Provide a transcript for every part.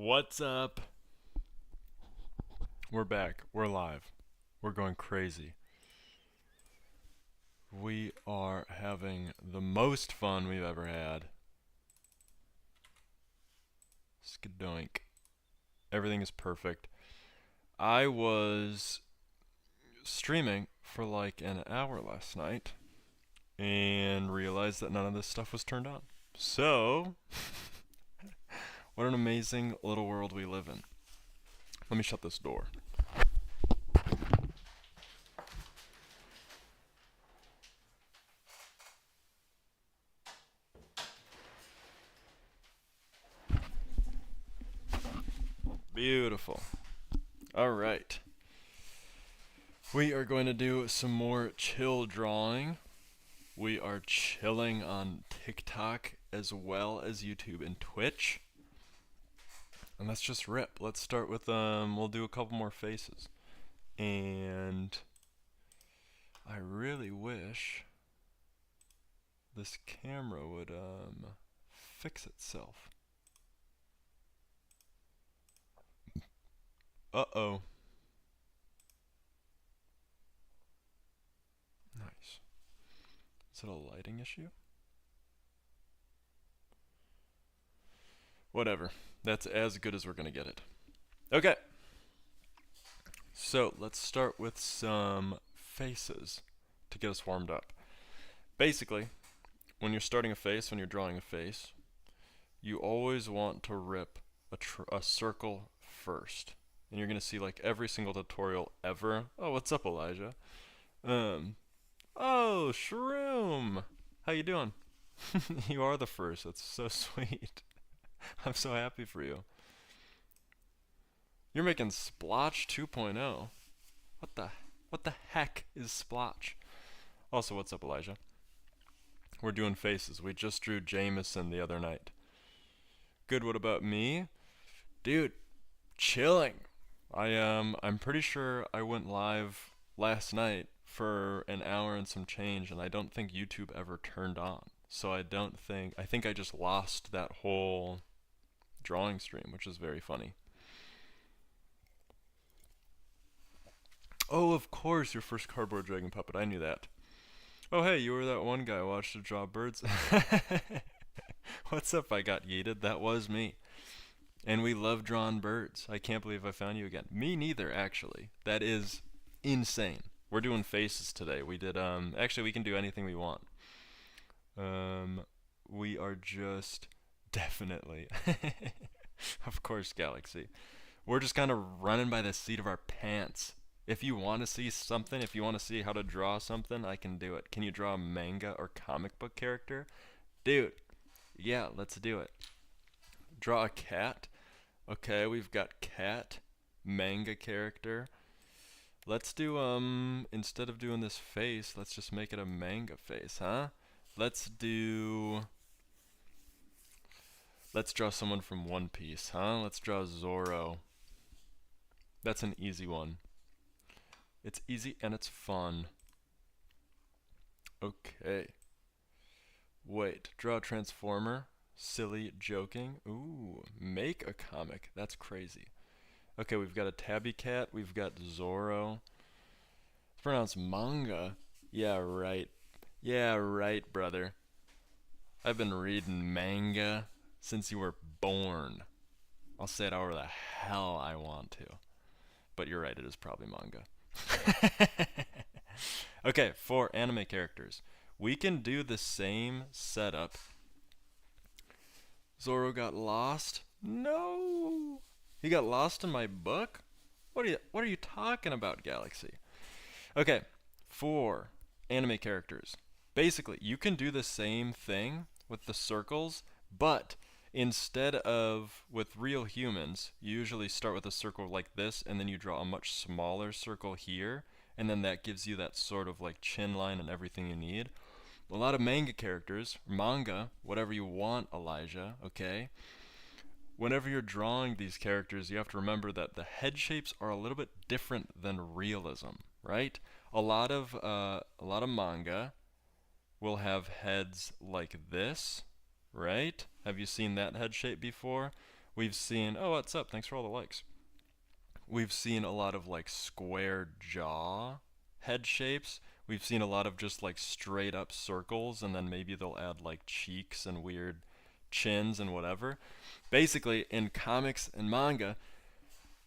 What's up? We're back. We're live. We're going crazy. We are having the most fun we've ever had. Skadoink. Everything is perfect. I was streaming for like an hour last night and realized that none of this stuff was turned on. So, what an amazing little world we live in. Let me shut this door. Beautiful. All right. We are going to do some more chill drawing. We are chilling on TikTok as well as YouTube and Twitch. And let's just rip. Let's start with we'll do a couple more faces. And I really wish this camera would fix itself. Uh-oh. Nice. Is it a lighting issue? Whatever. That's as good as we're gonna get it. Okay. So let's start with some faces to get us warmed up. Basically, when you're starting a face, when you're drawing a face, you always want to rip a circle first. And you're gonna see like every single tutorial ever. Oh, what's up, Elijah? Oh, Shroom! How you doing? You are the first. That's so sweet. I'm so happy for you. You're making Splotch 2.0. What the heck is Splotch? Also, what's up, Elijah? We're doing faces. We just drew Jameson the other night. Good, what about me? Dude, chilling. I'm pretty sure I went live last night for an hour and some change, and I don't think YouTube ever turned on. So I think I just lost that whole drawing stream, which is very funny. Oh, of course, your first cardboard dragon puppet. I knew that. Oh, hey, you were that one guy I watched to draw birds. What's up? I got yeeted. That was me. And we love drawing birds. I can't believe I found you again. Me neither, actually. That is insane. We're doing faces today. We did, actually, we can do anything we want. We are just definitely, of course, Galaxy. We're just kind of running by the seat of our pants. If you want to see something, if you want to see how to draw something, I can do it. Can you draw a manga or comic book character? Dude, yeah, let's do it. Draw a cat. Okay, we've got cat, manga character. Let's do, instead of doing this face, let's just make it a manga face, huh? Let's draw someone from One Piece, huh? Let's draw Zoro. That's an easy one. It's easy and it's fun. Okay. Wait, draw a Transformer. Silly joking. Ooh, make a comic. That's crazy. Okay, we've got a Tabby Cat. We've got Zoro. It's pronounced manga. Yeah, right. Yeah, right, brother. I've been reading manga since you were born. I'll say it however the hell I want to. But you're right, it is probably manga. Okay, for anime characters, we can do the same setup. Zoro got lost? No! He got lost in my book? What are you talking about, Galaxy? Okay, for anime characters, basically, you can do the same thing with the circles, but instead of with real humans, you usually start with a circle like this, and then you draw a much smaller circle here, and then that gives you that sort of like chin line and everything you need. A lot of manga characters, manga, whatever you want, Elijah, okay? Whenever you're drawing these characters, you have to remember that the head shapes are a little bit different than realism, right? A lot of manga will have heads like this, right? Have you seen that head shape before? We've seen, oh, what's up? Thanks for all the likes. We've seen a lot of like square jaw head shapes. We've seen a lot of just like straight up circles, and then maybe they'll add like cheeks and weird chins and whatever. Basically, in comics and manga,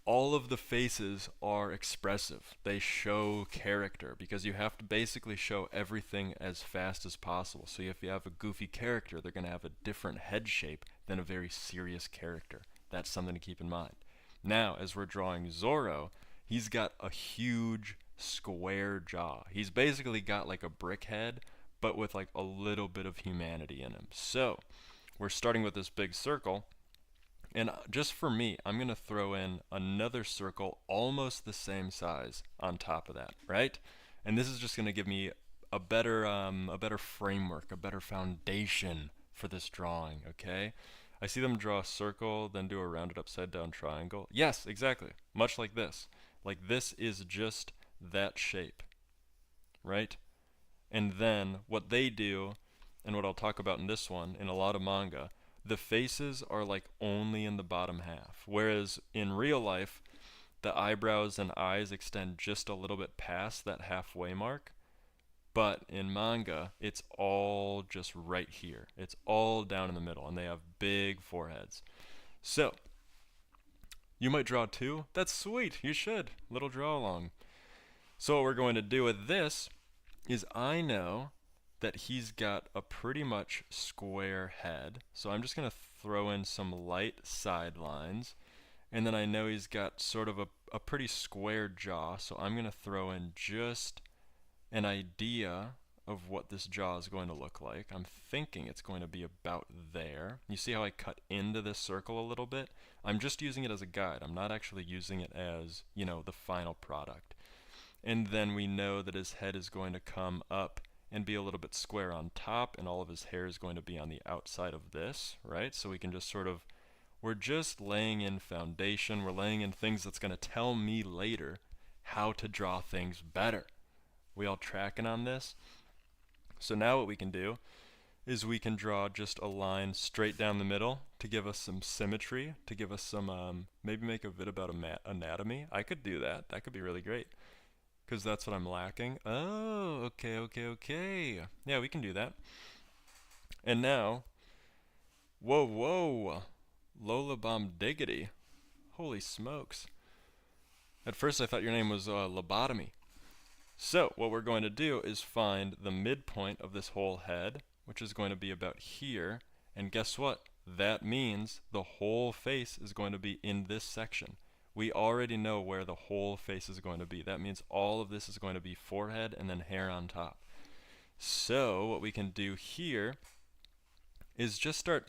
all of the faces are expressive. They show character because you have to basically show everything as fast as possible. So if you have a goofy character, they're going to have a different head shape than a very serious character. That's something to keep in mind. Now, as we're drawing Zoro, he's got a huge square jaw. He's basically got like a brick head, but with like a little bit of humanity in him. So, we're starting with this big circle. And just for me, I'm going to throw in another circle almost the same size on top of that, right? And this is just going to give me a better framework, a better foundation for this drawing, okay? I see them draw a circle, then do a rounded upside down triangle. Yes, exactly. Much like this. Like this is just that shape, right? And then what they do, and what I'll talk about in this one, in a lot of manga, the faces are like only in the bottom half. Whereas in real life, the eyebrows and eyes extend just a little bit past that halfway mark. But in manga, it's all just right here. It's all down in the middle, and they have big foreheads. So, you might draw two. That's sweet. You should. Little draw along. So what we're going to do with this is I know that he's got a pretty much square head. So I'm just going to throw in some light side lines. And then I know he's got sort of a pretty square jaw. So I'm going to throw in just an idea of what this jaw is going to look like. I'm thinking it's going to be about there. You see how I cut into this circle a little bit? I'm just using it as a guide. I'm not actually using it as, you know, the final product. And then we know that his head is going to come up and be a little bit square on top, and all of his hair is going to be on the outside of this, right? So we can just sort of, we're just laying in foundation, we're laying in things that's going to tell me later how to draw things better. We all tracking on this? So now what we can do is we can draw just a line straight down the middle to give us some symmetry, to give us some, maybe make a vid about anatomy. I could do that. That could be really great. Because that's what I'm lacking. Oh, okay. Yeah, we can do that. And now, whoa, Lola Bomb Diggity. Holy smokes. At first I thought your name was Lobotomy. So, what we're going to do is find the midpoint of this whole head, which is going to be about here. And guess what? That means the whole face is going to be in this section. We already know where the whole face is going to be. That means all of this is going to be forehead and then hair on top. So what we can do here is just start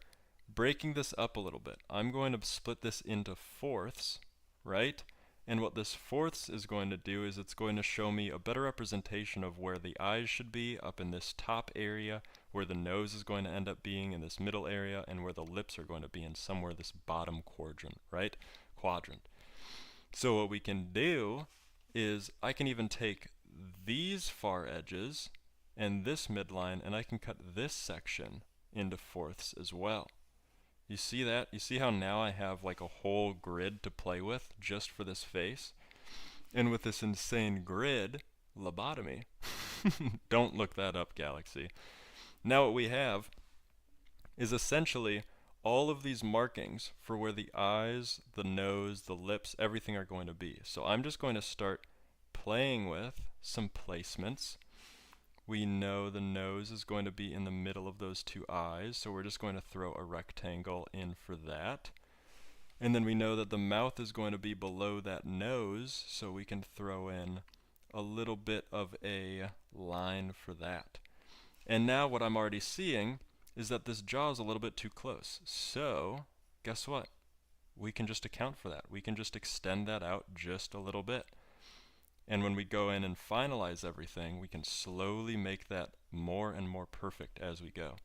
breaking this up a little bit. I'm going to split this into fourths, right? And what this fourths is going to do is it's going to show me a better representation of where the eyes should be up in this top area, where the nose is going to end up being in this middle area, and where the lips are going to be in somewhere this bottom quadrant, right? Quadrant. So what we can do is I can even take these far edges and this midline, and I can cut this section into fourths as well. You see that? You see how now I have like a whole grid to play with just for this face? And with this insane grid, lobotomy. Don't look that up, Galaxy. Now what we have is essentially all of these markings for where the eyes, the nose, the lips, everything are going to be. So I'm just going to start playing with some placements. We know the nose is going to be in the middle of those two eyes, so we're just going to throw a rectangle in for that. And then we know that the mouth is going to be below that nose, so we can throw in a little bit of a line for that. And now what I'm already seeing is that this jaw is a little bit too close. So, guess what? We can just account for that. We can just extend that out just a little bit. And when we go in and finalize everything, we can slowly make that more and more perfect as we go.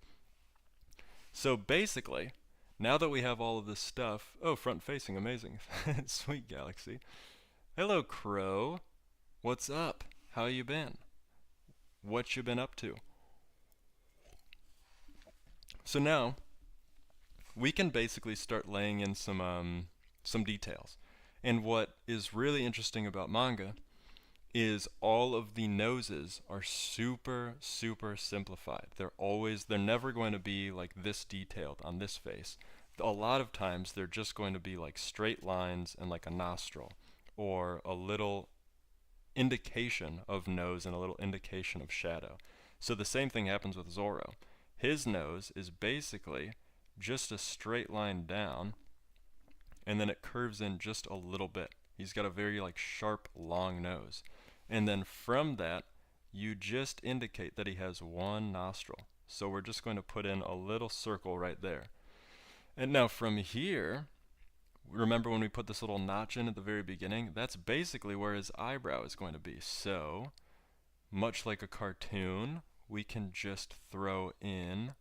So basically, now that we have all of this stuff, oh, front facing, amazing. Sweet Galaxy. Hello, Crow. What's up? How you been? What you been up to? So now, we can basically start laying in some details. And what is really interesting about manga is all of the noses are super, super simplified. They're never going to be like this detailed on this face. A lot of times they're just going to be like straight lines and like a nostril, or a little indication of nose and a little indication of shadow. So the same thing happens with Zoro. His nose is basically just a straight line down, and then it curves in just a little bit. He's got a very like sharp, long nose. And then from that, you just indicate that he has one nostril. So we're just going to put in a little circle right there. And now from here, remember when we put this little notch in at the very beginning? That's basically where his eyebrow is going to be. So, much like a cartoon, we can just throw in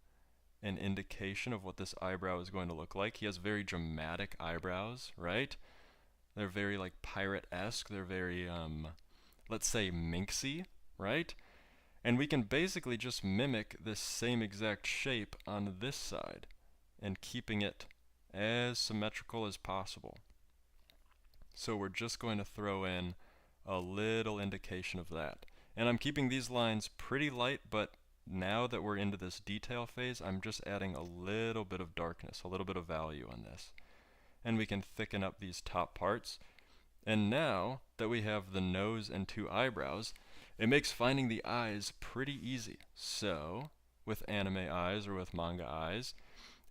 an indication of what this eyebrow is going to look like. He has very dramatic eyebrows, right? They're very like pirate-esque. They're very, let's say, minxy, right? And we can basically just mimic this same exact shape on this side and keeping it as symmetrical as possible. So we're just going to throw in a little indication of that. And I'm keeping these lines pretty light, but now that we're into this detail phase, I'm just adding a little bit of darkness, a little bit of value on this. And we can thicken up these top parts. And now that we have the nose and two eyebrows, it makes finding the eyes pretty easy. So, with anime eyes or with manga eyes,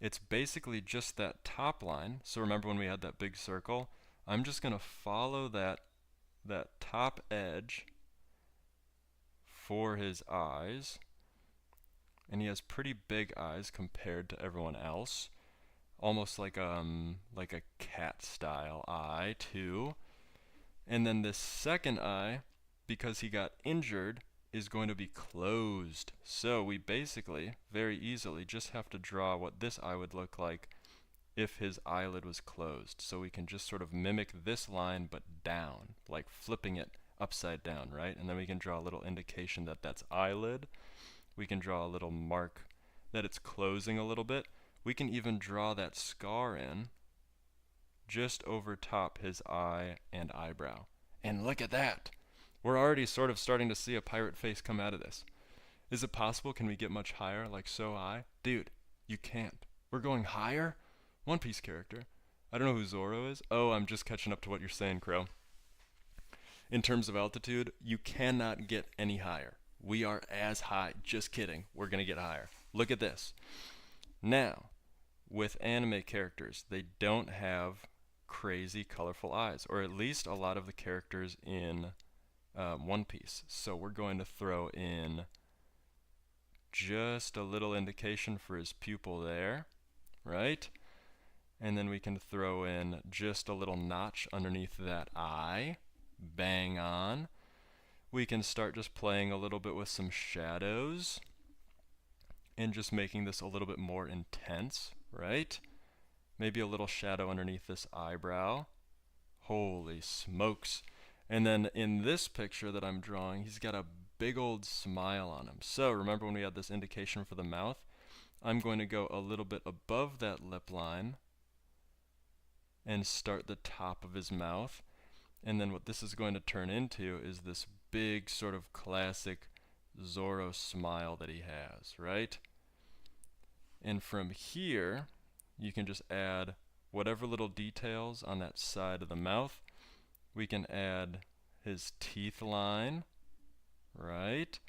it's basically just that top line. So remember when we had that big circle? I'm just going to follow that top edge for his eyes. And he has pretty big eyes compared to everyone else. Almost like a cat style eye too. And then this second eye, because he got injured, is going to be closed. So we basically, very easily, just have to draw what this eye would look like if his eyelid was closed. So we can just sort of mimic this line, but down, like flipping it upside down, right? And then we can draw a little indication that that's eyelid. We can draw a little mark that it's closing a little bit. We can even draw that scar in just over top his eye and eyebrow. And look at that! We're already sort of starting to see a pirate face come out of this. Is it possible? Can we get much higher, like so high? Dude, you can't. We're going higher? One Piece character. I don't know who Zoro is. Oh, I'm just catching up to what you're saying, Crow. In terms of altitude, you cannot get any higher. We are as high. Just kidding. We're going to get higher. Look at this. Now, with anime characters, they don't have crazy colorful eyes, or at least a lot of the characters in One Piece. So we're going to throw in just a little indication for his pupil there, right? And then we can throw in just a little notch underneath that eye. Bang on. We can start just playing a little bit with some shadows and just making this a little bit more intense, right? Maybe a little shadow underneath this eyebrow. Holy smokes. And then in this picture that I'm drawing, he's got a big old smile on him. So remember when we had this indication for the mouth? I'm going to go a little bit above that lip line and start the top of his mouth. And then what this is going to turn into is this big sort of classic Zoro smile that he has, right? And from here, you can just add whatever little details on that side of the mouth. We can add his teeth line, right?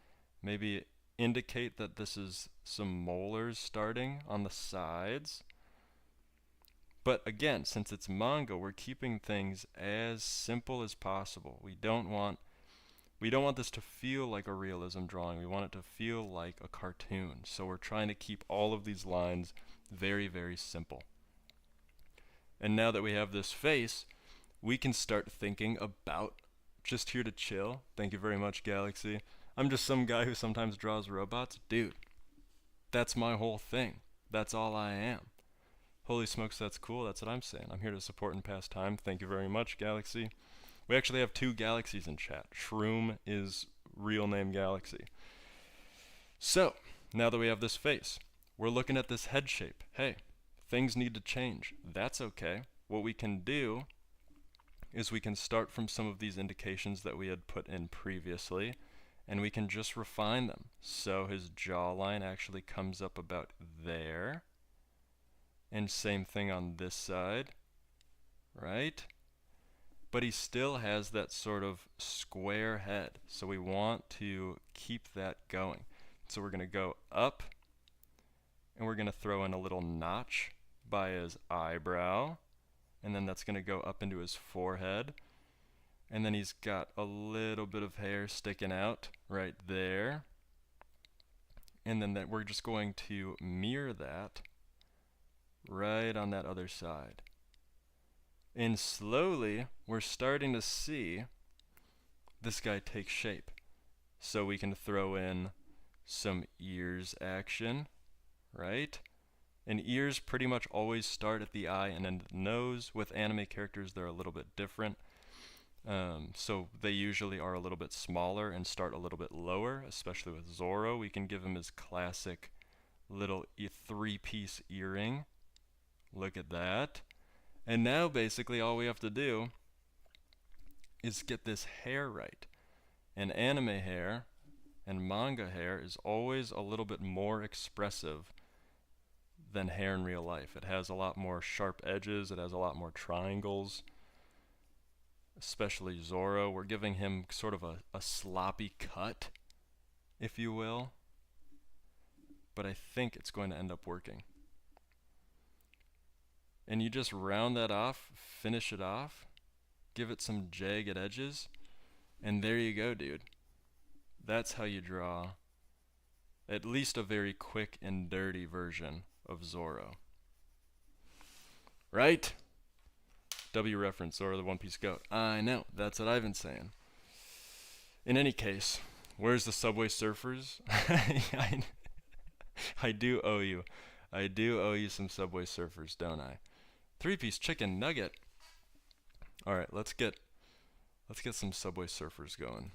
Maybe indicate that this is some molars starting on the sides. But again, since it's manga, we're keeping things as simple as possible. We don't want this to feel like a realism drawing. We want it to feel like a cartoon. So we're trying to keep all of these lines very, very simple. And now that we have this face, we can start thinking about just here to chill. Thank you very much, Galaxy. I'm just some guy who sometimes draws robots. Dude, that's my whole thing. That's all I am. Holy smokes, that's cool. That's what I'm saying. I'm here to support and pass time. Thank you very much, Galaxy. We actually have 2 Galaxies in chat. Shroom is real name Galaxy. So, now that we have this face, we're looking at this head shape. Hey, things need to change. That's okay. What we can do is we can start from some of these indications that we had put in previously, and we can just refine them. So his jawline actually comes up about there, and same thing on this side, right? But he still has that sort of square head, so we want to keep that going. So we're going to go up, and we're going to throw in a little notch by his eyebrow, and then that's going to go up into his forehead, and then he's got a little bit of hair sticking out right there, and then we're just going to mirror that right on that other side. And slowly we're starting to see this guy take shape. So we can throw in some ears action, right? And ears pretty much always start at the eye and then the nose. With anime characters, they're a little bit different. So they usually are a little bit smaller and start a little bit lower, especially with Zoro. We can give him his classic little three-piece earring. Look at that. And now basically all we have to do is get this hair right. And anime hair and manga hair is always a little bit more expressive than hair in real life. It has a lot more sharp edges, it has a lot more triangles, especially Zoro. We're giving him sort of a sloppy cut, if you will, but I think it's going to end up working. And you just round that off, finish it off, give it some jagged edges, and there you go, dude. That's how you draw at least a very quick and dirty version of Zoro. Right? W reference, Zoro the One Piece Goat. I know, that's what I've been saying. In any case, where's the Subway Surfers? I do owe you. I do owe you some Subway Surfers, don't I? 3-piece chicken nugget. Alright, let's get some Subway Surfers going.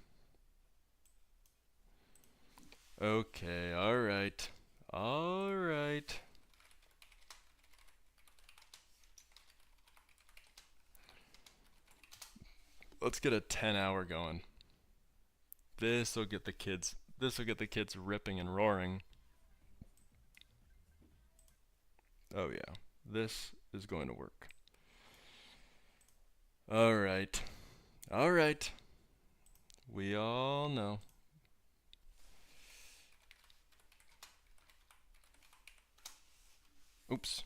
Okay, alright. Alright. Let's get a 10-hour going. This'll get the kids ripping and roaring. Oh yeah, this is going to work. Alright. Alright. We all know. Oops.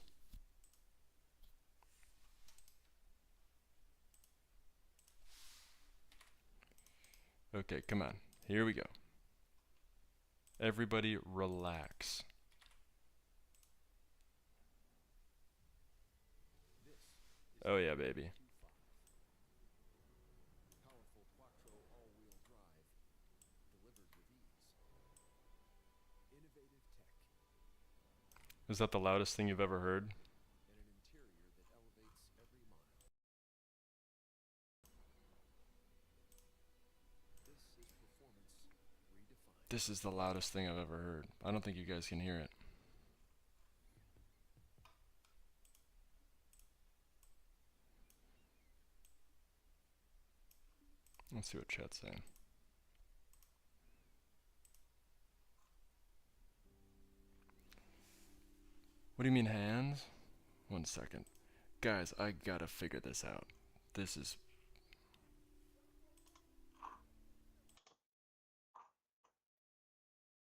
Okay, come on. Here we go. Everybody relax. Oh yeah, baby. Is that the loudest thing you've ever heard? This is the loudest thing I've ever heard. I don't think you guys can hear it. Let's see what chat's saying. What do you mean hands? 1 second. Guys, I gotta figure this out. This is...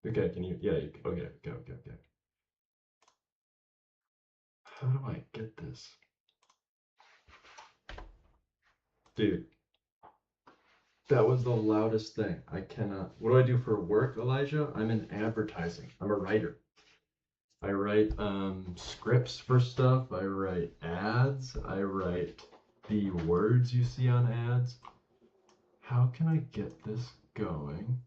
Okay, can you... Yeah, okay. How do I get this? Dude. That was the loudest thing. I cannot... What do I do for work, Elijah? I'm in advertising. I'm a writer. I write scripts for stuff. I write ads. I write the words you see on ads. How can I get this going?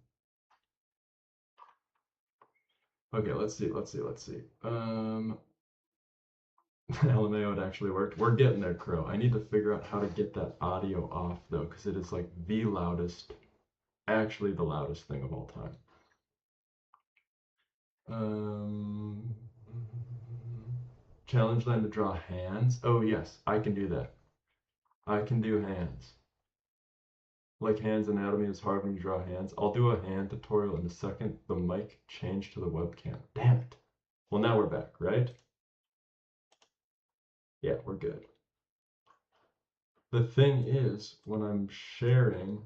Okay, let's see. LMAO, it actually worked. We're getting there, Crow. I need to figure out how to get that audio off, though, because it is like the loudest, actually the loudest thing of all time. Challenge Land to draw hands. Oh yes, I can do that. I can do hands. Like Hands Anatomy is hard when you draw hands. I'll do a hand tutorial in a second. The mic changed to the webcam. Damn it. Well, now we're back, right? Yeah, we're good. The thing is, when I'm sharing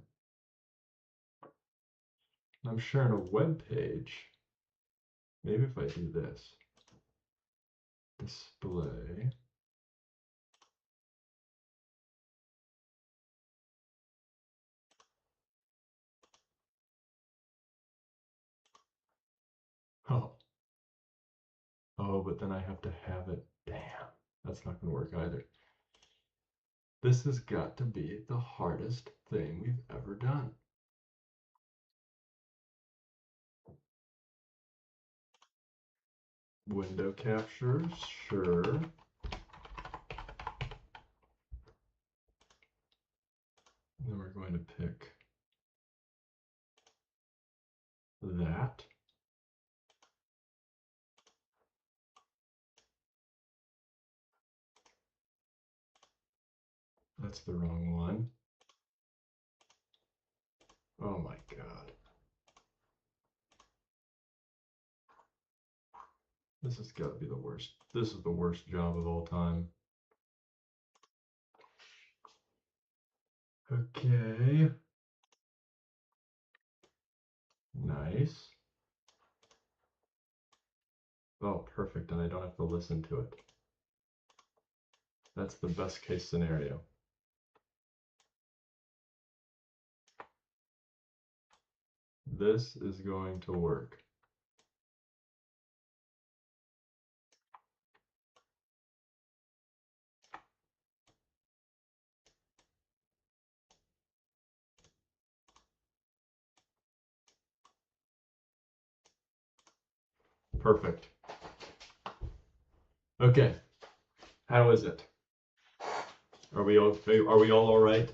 a web page. Maybe if I do this. Display. Oh. Oh, but then I have to have it. Damn. That's not going to work either. This has got to be the hardest thing we've ever done. Window captures, sure. Then we're going to pick that. That's the wrong one. Oh my God. This has got to be the worst. This is the worst job of all time. Okay. Nice. Oh, perfect. And I don't have to listen to it. That's the best case scenario. This is going to work. Perfect. Okay. How is it? Are we all all right?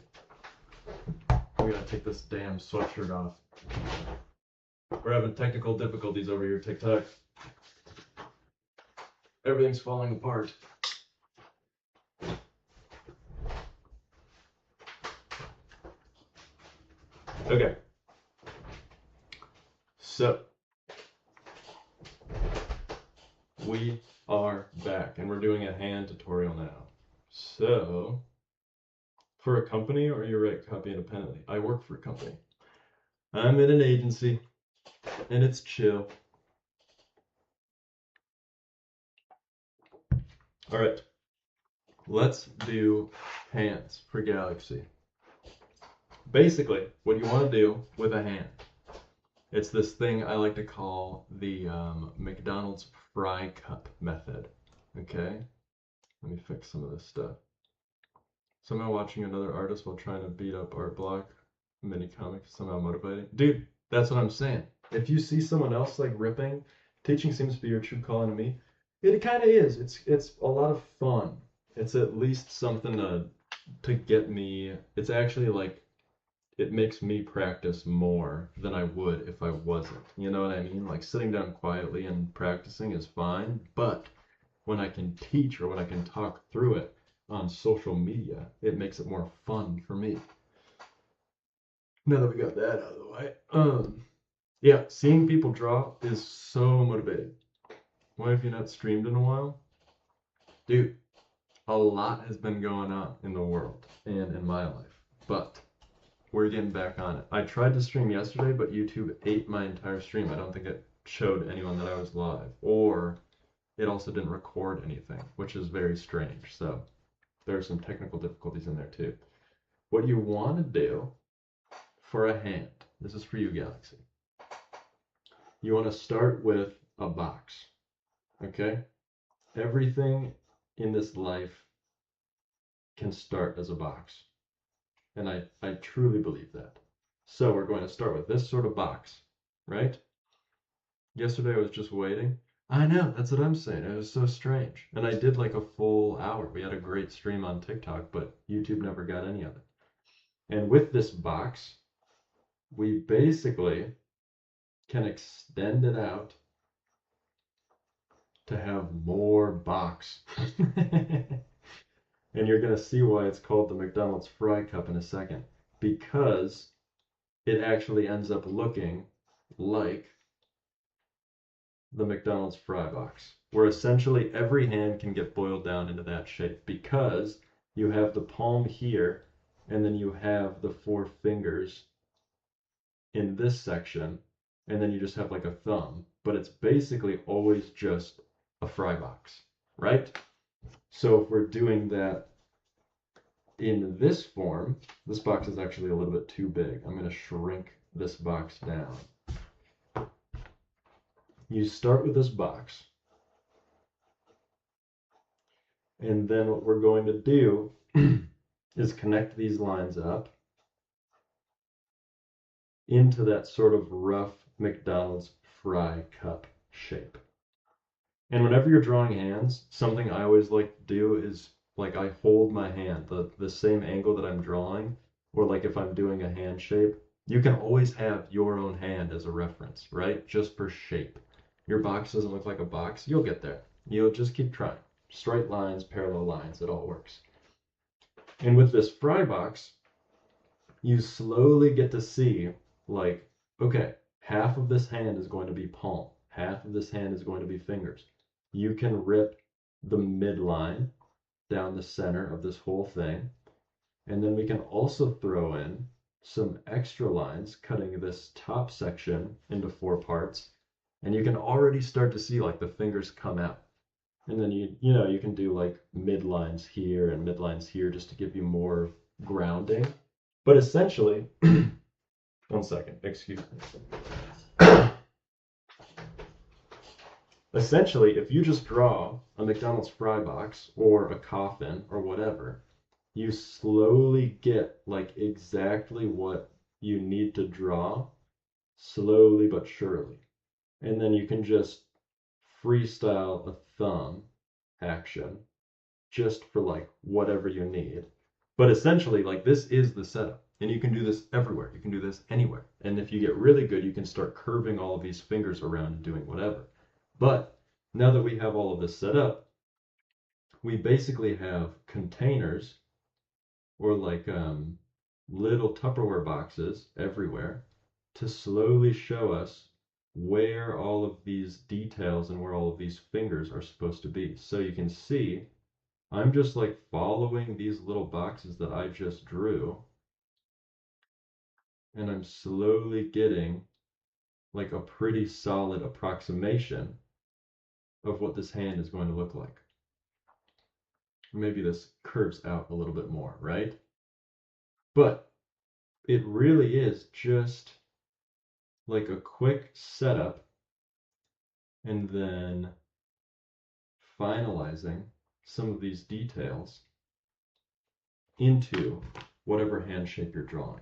We gotta take this damn sweatshirt off. We're having technical difficulties over here, TikTok. Everything's falling apart. Okay. So we are back and we're doing a hand tutorial now. So for a company, or you write copy independently? I work for a company. I'm in an agency and it's chill. All right, let's do hands for Galaxy. Basically, what you want to do with a hand, it's this thing I like to call the McDonald's fry cup method. Okay, let me fix some of this stuff. Somehow watching another artist while trying to beat up art block mini comics somehow motivating. Dude, that's what I'm saying. If you see someone else like ripping, teaching seems to be your true calling to me. It kind of is. It's a lot of fun. It's at least something to get me. It's actually like it makes me practice more than I would if I wasn't. You know what I mean? Like sitting down quietly and practicing is fine, but when I can teach or when I can talk through it on social media, it makes it more fun for me. Now that we got that out of the way, yeah, seeing people draw is so motivating. Why have you not streamed in a while? Dude, a lot has been going on in the world and in my life, but we're getting back on it. I tried to stream yesterday, but YouTube ate my entire stream. I don't think it showed anyone that I was live, or it also didn't record anything, which is very strange. So there are some technical difficulties in there too. What you want to do for a hand, this is for you, Galaxy. You want to start with a box, okay? Everything in this life can start as a box. And I truly believe that. So we're going to start with this sort of box, right? Yesterday I was just waiting. I know, that's what I'm saying. It was so strange. And I did like a full hour. We had a great stream on TikTok, but YouTube never got any of it. And with this box, we basically can extend it out to have more box. And you're going to see why it's called the McDonald's Fry Cup in a second. Because it actually ends up looking like the McDonald's fry box, where essentially every hand can get boiled down into that shape because you have the palm here and then you have the four fingers in this section, and then you just have like a thumb, but it's basically always just a fry box, right? So if we're doing that in this form, this box is actually a little bit too big. I'm going to shrink this box down. You start with this box, and then what we're going to do is connect these lines up into that sort of rough McDonald's fry cup shape. And whenever you're drawing hands, something I always like to do is like I hold my hand the same angle that I'm drawing, or like if I'm doing a hand shape, you can always have your own hand as a reference, right? Just for shape. Your box doesn't look like a box, you'll get there. You'll just keep trying. Straight lines, parallel lines, it all works. And with this fry box, you slowly get to see like, okay, half of this hand is going to be palm, half of this hand is going to be fingers. You can rip the midline down the center of this whole thing. And then we can also throw in some extra lines cutting this top section into four parts. And you can already start to see like the fingers come out. And then you can do like midlines here and midlines here just to give you more grounding. But essentially, one second, excuse me. Essentially, if you just draw a McDonald's fry box or a coffin or whatever, you slowly get like exactly what you need to draw, slowly but surely. And then you can just freestyle a thumb action just for like whatever you need. But essentially, like this is the setup. And you can do this everywhere. You can do this anywhere. And if you get really good, you can start curving all of these fingers around and doing whatever. But now that we have all of this set up, we basically have containers or like little Tupperware boxes everywhere to slowly show us where all of these details and where all of these fingers are supposed to be. So you can see I'm just like following these little boxes that I just drew, and I'm slowly getting like a pretty solid approximation of what this hand is going to look like. Maybe this curves out a little bit more, right? But it really is just like a quick setup and then finalizing some of these details into whatever hand shape you're drawing.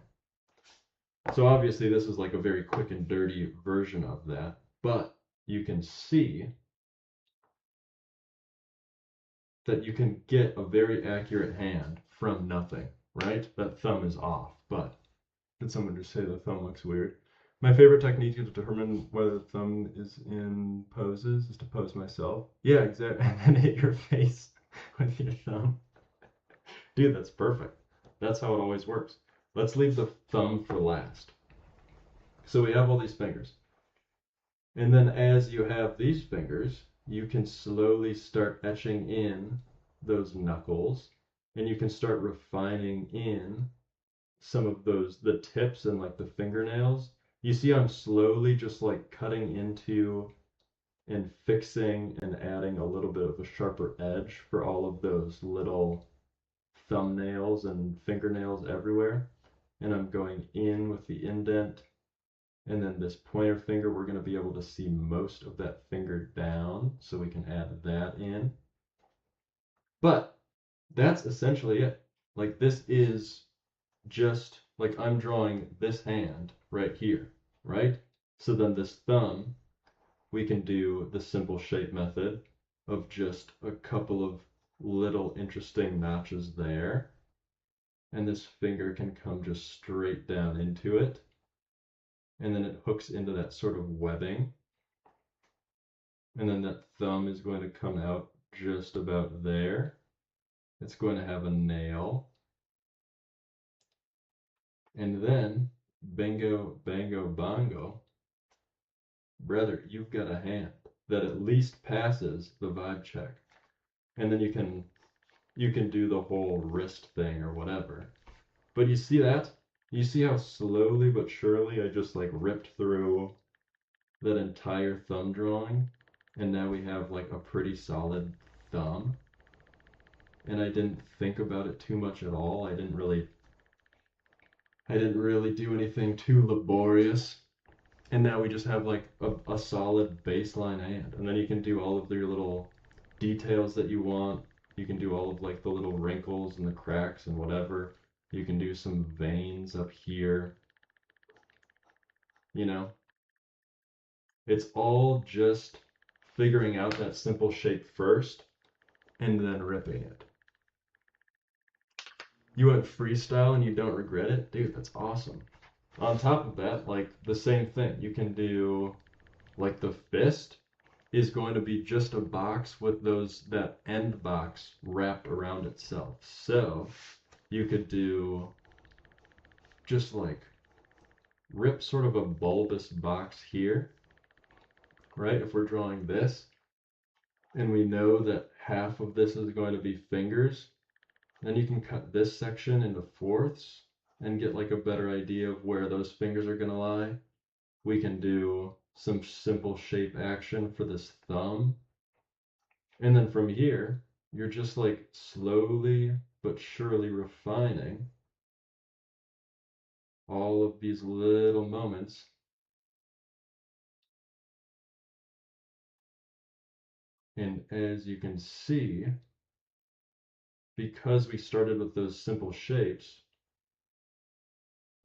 So obviously this is like a very quick and dirty version of that, but you can see that you can get a very accurate hand from nothing, right? That thumb is off, but did someone just say the thumb looks weird? My favorite technique to determine whether the thumb is in poses is to pose myself. Yeah, exactly. And then hit your face with your thumb. Dude, that's perfect. That's how it always works. Let's leave the thumb for last. So we have all these fingers. And then as you have these fingers, you can slowly start etching in those knuckles, and you can start refining in some of those, the tips and like the fingernails. You see I'm slowly just like cutting into and fixing and adding a little bit of a sharper edge for all of those little thumbnails and fingernails everywhere. And I'm going in with the indent, and then this pointer finger, we're going to be able to see most of that finger down, so we can add that in. But that's essentially it. Like this is just like I'm drawing this hand right here, right? So then this thumb, we can do the simple shape method of just a couple of little interesting notches there. And this finger can come just straight down into it. And then it hooks into that sort of webbing. And then that thumb is going to come out just about there. It's going to have a nail. And then, bingo, bango, bongo, brother, you've got a hand that at least passes the vibe check. And then you can do the whole wrist thing or whatever. But you see that? You see how slowly but surely I just like ripped through that entire thumb drawing, and now we have like a pretty solid thumb. And I didn't think about it too much at all. I didn't really do anything too laborious. And now we just have like a solid baseline hand. And then you can do all of your little details that you want. You can do all of like the little wrinkles and the cracks and whatever. You can do some veins up here. You know, it's all just figuring out that simple shape first and then ripping it. You went freestyle and you don't regret it? Dude, that's awesome. On top of that, like the same thing. You can do like the fist is going to be just a box with that end box wrapped around itself. So you could do just like rip sort of a bulbous box here, right? If we're drawing this, and we know that half of this is going to be fingers, then you can cut this section into fourths and get like a better idea of where those fingers are going to lie. We can do some simple shape action for this thumb. And then from here, you're just like slowly but surely refining all of these little moments. And as you can see, because we started with those simple shapes,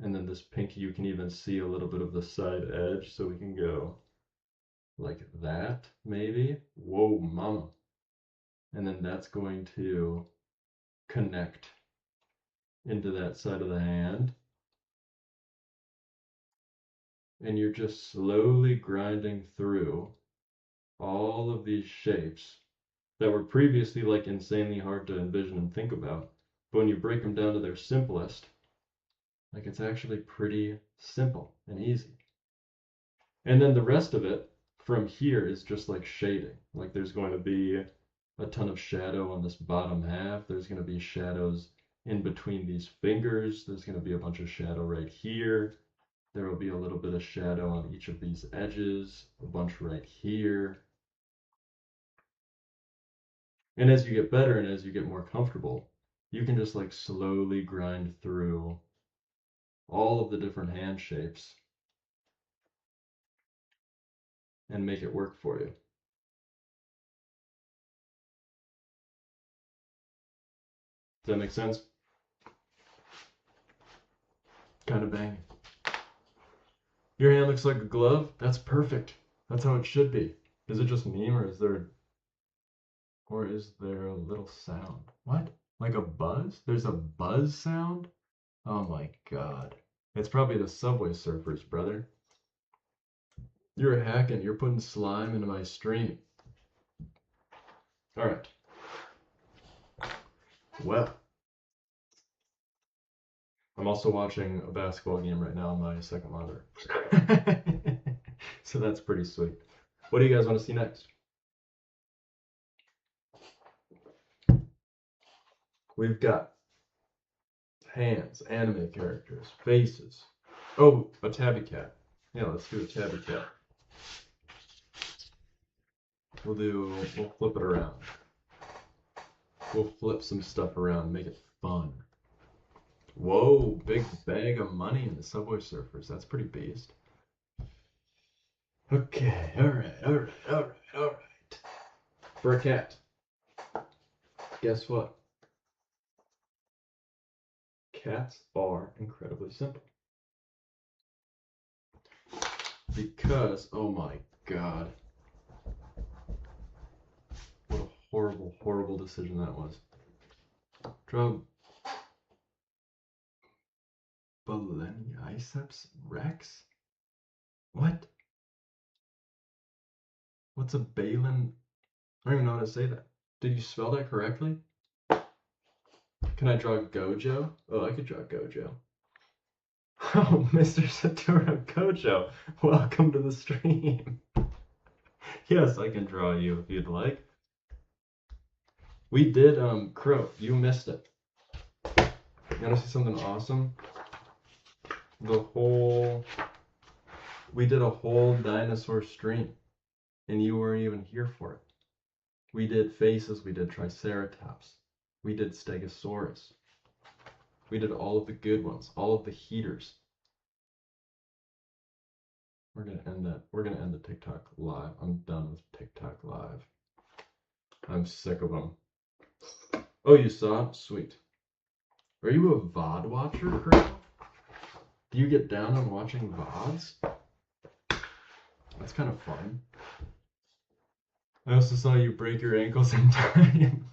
and then this pinky, you can even see a little bit of the side edge, so we can go like that, maybe. Whoa, mama. And then that's going to connect into that side of the hand. And you're just slowly grinding through all of these shapes that were previously like insanely hard to envision and think about. But when you break them down to their simplest, like it's actually pretty simple and easy. And then the rest of it from here is just like shading. Like there's going to be a ton of shadow on this bottom half. There's going to be shadows in between these fingers. There's going to be a bunch of shadow right here. There will be a little bit of shadow on each of these edges, a bunch right here. And as you get better and as you get more comfortable, you can just like slowly grind through all of the different hand shapes and make it work for you. Does that make sense? Kind of banging. Your hand looks like a glove? That's perfect. That's how it should be. Is it just me, or is there a little sound? What? Like a buzz? There's a buzz sound? Oh my god. It's probably the Subway Surfers, brother. You're hacking. You're putting slime into my stream. All right. Well, I'm also watching a basketball game right now on my second monitor. So that's pretty sweet. What do you guys want to see next? We've got hands, anime characters, faces. Oh, a tabby cat. Yeah, let's do a tabby cat. We'll flip it around. We'll flip some stuff around, make it fun. Whoa, big bag of money in the Subway Surfers. That's pretty beast. Okay, all right. For a cat, guess what? Cats are incredibly simple. Because, oh my god. What a horrible, horrible decision that was. Draw Baleniceps Rex? What? What's a Balin? I don't even know how to say that. Did you spell that correctly? Can I draw Gojo? Oh, I could draw Gojo. Oh, Mr. Satoru Gojo, welcome to the stream. Yes, I can draw you if you'd like. We did, Crow, you missed it. You wanna see something awesome? We did a whole dinosaur stream, and you weren't even here for it. We did faces, we did Triceratops, we did Stegosaurus. We did all of the good ones, all of the heaters. We're gonna end that. We're gonna end the TikTok live. I'm done with TikTok live. I'm sick of them. Oh, you saw it? Sweet. Are you a VOD watcher, Chris? Do you get down on watching VODs? That's kind of fun. I also saw you break your ankles in time.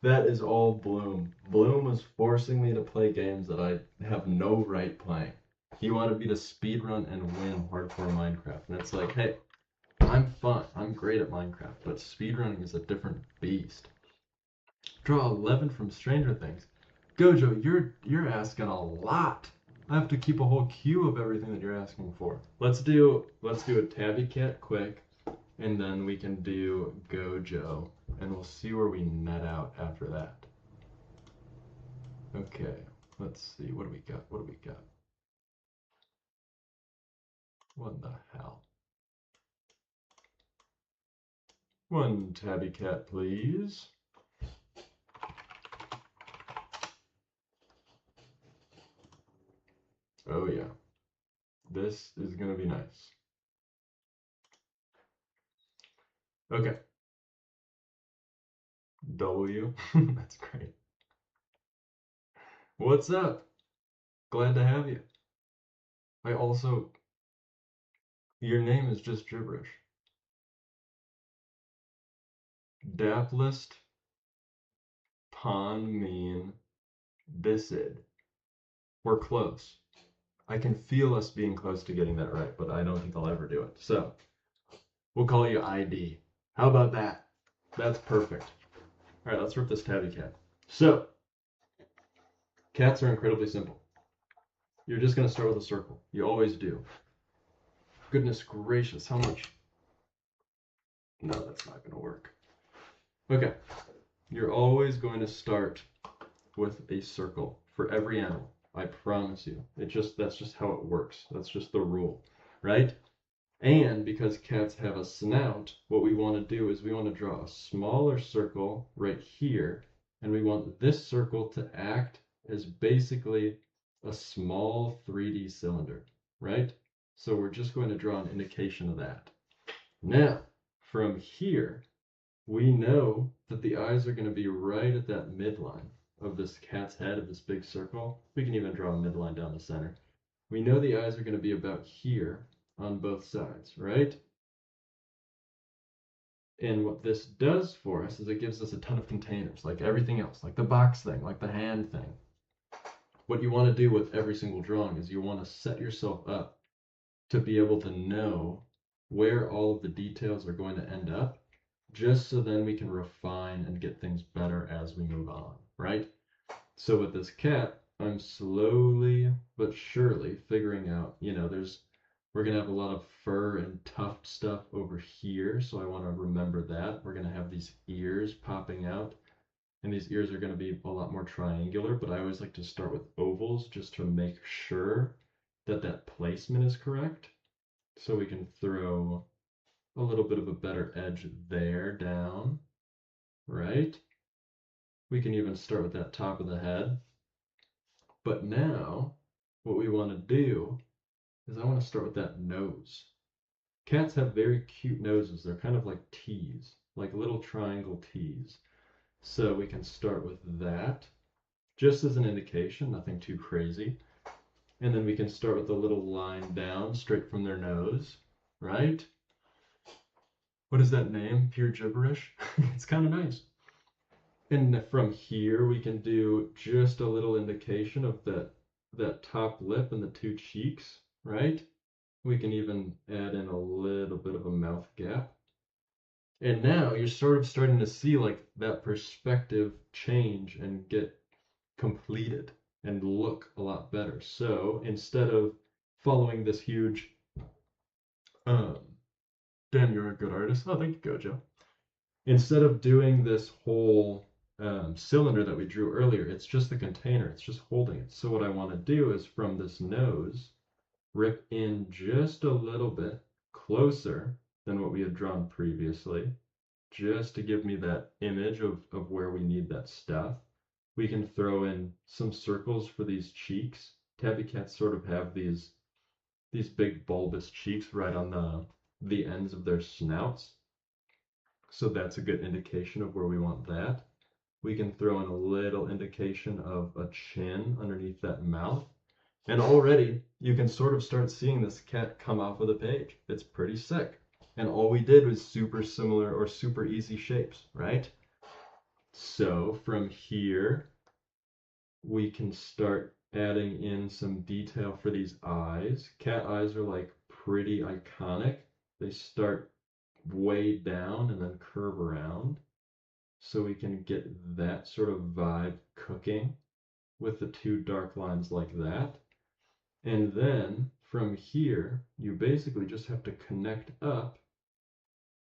That is all Bloom. Bloom was forcing me to play games that I have no right playing. He wanted me to speedrun and win hardcore Minecraft. And it's like, hey, I'm fun. I'm great at Minecraft, but speedrunning is a different beast. Draw 11 from Stranger Things. Gojo, you're asking a lot. I have to keep a whole queue of everything that you're asking for. Let's do a Tabby Cat quick, and then we can do Gojo, and we'll see where we net out after that. Okay, let's see. What do we got? What do we got? What the hell? One Tabby Cat, please. Oh yeah. This is gonna be nice. Okay. W. That's great. What's up? Glad to have you. Your name is just gibberish. Daplist Pon Mean Bisid. We're close. I can feel us being close to getting that right, but I don't think I'll ever do it. So, we'll call you ID. How about that? That's perfect. All right, let's rip this Tabby Cat. So, cats are incredibly simple. You're just going to start with a circle. You always do. Goodness gracious, how much? No, that's not going to work. Okay, you're always going to start with a circle for every animal. I promise you. That's just how it works. That's just the rule, right? And because cats have a snout, what we want to do is we want to draw a smaller circle right here, and we want this circle to act as basically a small 3D cylinder, right? So we're just going to draw an indication of that. Now, from here, we know that the eyes are going to be right at that midline of this cat's head, of this big circle. We can even draw a midline down the center. We know the eyes are going to be about here on both sides, right? And what this does for us is it gives us a ton of containers, like everything else, like the box thing, like the hand thing. What you want to do with every single drawing is you want to set yourself up to be able to know where all of the details are going to end up, just so then we can refine and get things better as we move on, right? So with this cat, I'm slowly but surely figuring out, we're going to have a lot of fur and tuft stuff over here, so I want to remember that. We're going to have these ears popping out, and these ears are going to be a lot more triangular, but I always like to start with ovals just to make sure that that placement is correct. So we can throw a little bit of a better edge there down, right? We can even start with that top of the head. But now, what we want to do is I want to start with that nose. Cats have very cute noses. They're kind of like T's, like little triangle T's. So we can start with that, just as an indication, nothing too crazy. And then we can start with a little line down straight from their nose, right? What is that name? Pure gibberish? It's kind of nice. And from here, we can do just a little indication of that top lip and the two cheeks, right? We can even add in a little bit of a mouth gap. And now you're sort of starting to see like that perspective change and get completed and look a lot better. So instead of following this huge, um, damn, you're a good artist. Oh, thank you, Gojo. Instead of doing this whole cylinder that we drew earlier, it's just the container. It's just holding it. So what I want to do is from this nose, rip in just a little bit closer than what we had drawn previously, just to give me that image of where we need that stuff. We can throw in some circles for these cheeks. Tabby cats sort of have these big bulbous cheeks right on the ends of their snouts. So that's a good indication of where we want that. We can throw in a little indication of a chin underneath that mouth. And already you can sort of start seeing this cat come off of the page. It's pretty sick. And all we did was super similar or super easy shapes, right? So from here, we can start adding in some detail for these eyes. Cat eyes are like pretty iconic. They start way down and then curve around. So we can get that sort of vibe cooking with the two dark lines like that. And then from here, you basically just have to connect up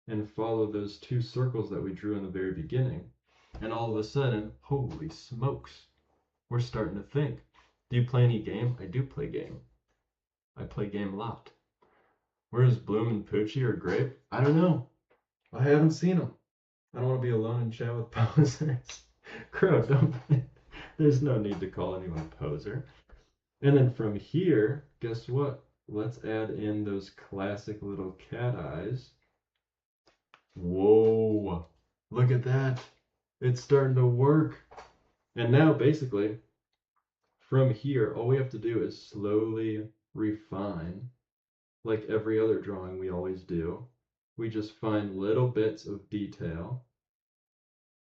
and follow those two circles that we drew in the very beginning. And all of a sudden, holy smokes, we're starting to think. Do you play any game? I do play game. I play game a lot. Where's Bloom and Poochie or Grape? I don't know. I haven't seen them. I don't want to be alone in chat with posers. Crow, don't. There's no need to call anyone a poser. And then from here, guess what? Let's add in those classic little cat eyes. Whoa, look at that. It's starting to work. And now basically, from here, all we have to do is slowly refine, like every other drawing we always do. We just find little bits of detail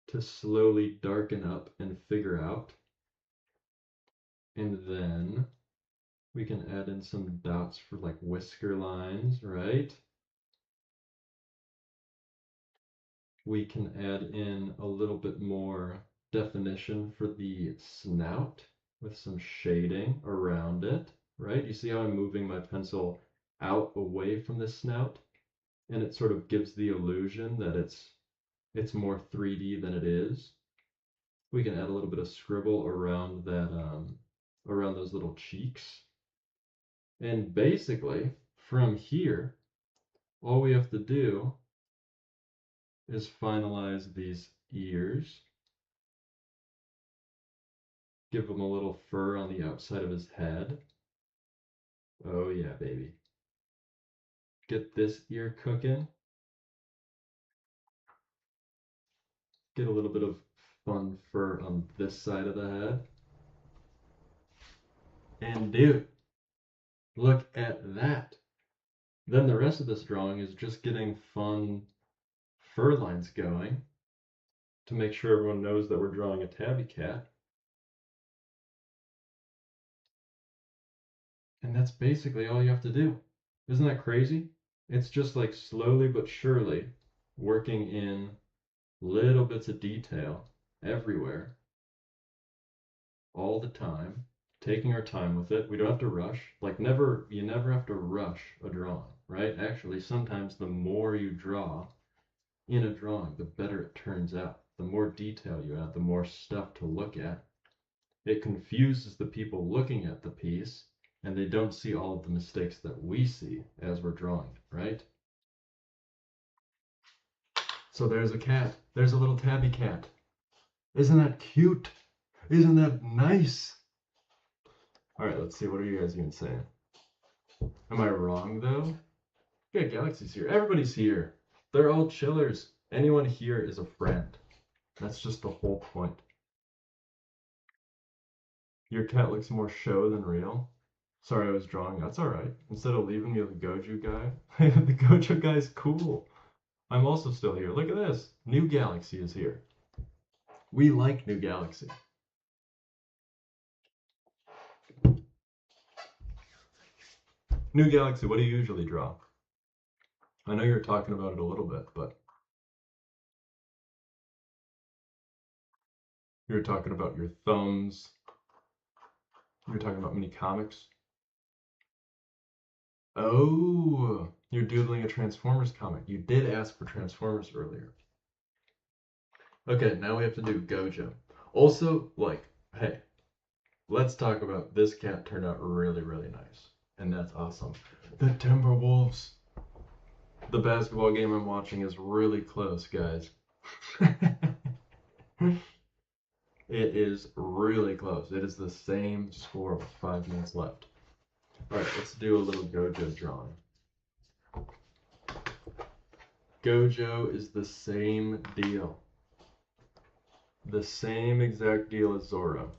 to slowly darken up and figure out. And then we can add in some dots for like whisker lines, right? We can add in a little bit more definition for the snout with some shading around it, right? You see how I'm moving my pencil out away from the snout, and it sort of gives the illusion that it's more 3D than it is. We can add a little bit of scribble around that around those little cheeks. And basically, from here, all we have to do is finalize these ears. Give him a little fur on the outside of his head. Oh yeah, baby. Get this ear cooking. Get a little bit of fun fur on this side of the head. And dude, look at that. Then the rest of this drawing is just getting fun fur lines going to make sure everyone knows that we're drawing a tabby cat. And that's basically all you have to do. Isn't that crazy? It's just like slowly but surely working in little bits of detail everywhere, all the time, taking our time with it. We don't have to rush. Like you never have to rush a drawing, right? Actually, sometimes the more you draw in a drawing, the better it turns out. The more detail you add, the more stuff to look at. It confuses the people looking at the piece, and they don't see all of the mistakes that we see as we're drawing, right? So there's a cat. There's a little tabby cat. Isn't that cute? Isn't that nice? All right, let's see. What are you guys even saying? Am I wrong, though? Yeah, Galaxy's here. Everybody's here. They're all chillers. Anyone here is a friend. That's just the whole point. Your cat looks more show than real. Sorry, I was drawing. That's all right. Instead of leaving me with the Goju guy, the Goju guy's cool. I'm also still here. Look at this. New Galaxy is here. We like New Galaxy. New Galaxy, what do you usually draw? I know you're talking about it a little bit, but you're talking about your thumbs. You're talking about mini comics. Oh, you're doodling a Transformers comic. You did ask for Transformers earlier. Okay, now we have to do Gojo. Also, like, hey, let's talk about this cat turned out really, really nice. And that's awesome. The Timberwolves. The basketball game I'm watching is really close, guys. It is really close. It is the same score with 5 minutes left. Alright, let's do a little Gojo drawing. Gojo is the same deal. The same exact deal as Zoro.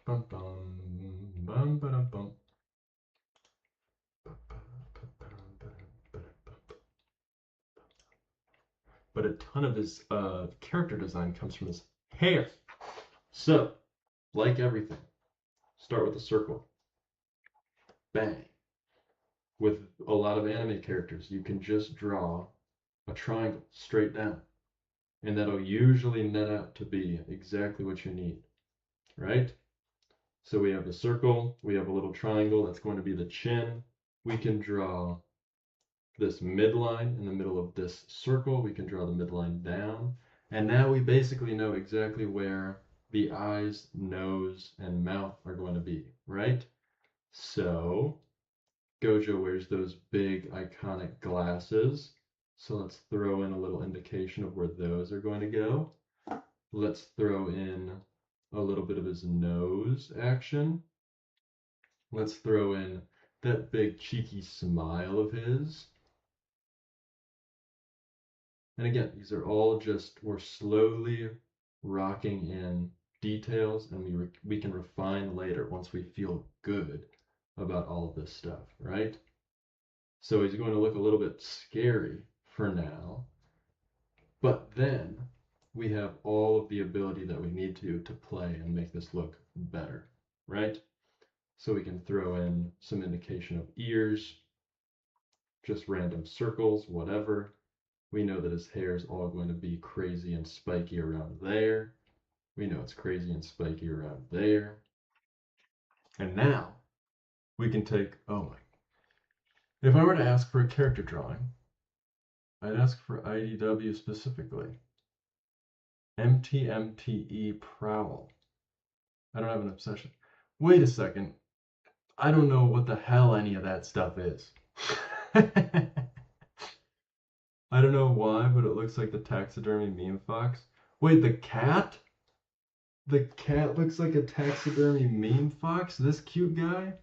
Bum bum bum ba bum. But a ton of his character design comes from his hair. So, like everything, start with a circle. Bang. With a lot of anime characters, you can just draw a triangle straight down. And that'll usually net out to be exactly what you need, right? So we have the circle, we have a little triangle, that's going to be the chin. We can draw this midline in the middle of this circle. We can draw the midline down. And now we basically know exactly where the eyes, nose, and mouth are going to be, right? So Gojo wears those big iconic glasses. So let's throw in a little indication of where those are going to go. Let's throw in a little bit of his nose action. Let's throw in that big cheeky smile of his. And again, these are all just, we're slowly rocking in details, and we can refine later once we feel good about all of this stuff, right? So he's going to look a little bit scary for now, but then we have all of the ability that we need to play and make this look better, right? So we can throw in some indication of ears, just random circles, whatever. We know that his hair is all going to be crazy and spiky around there. We know it's crazy and spiky around there. And now we can take, oh my. If I were to ask for a character drawing, I'd ask for IDW specifically. MTMTE Prowl. I don't have an obsession. Wait a second. I don't know what the hell any of that stuff is. I don't know why, but it looks like the taxidermy meme fox. Wait, the cat? The cat looks like a taxidermy meme fox? This cute guy?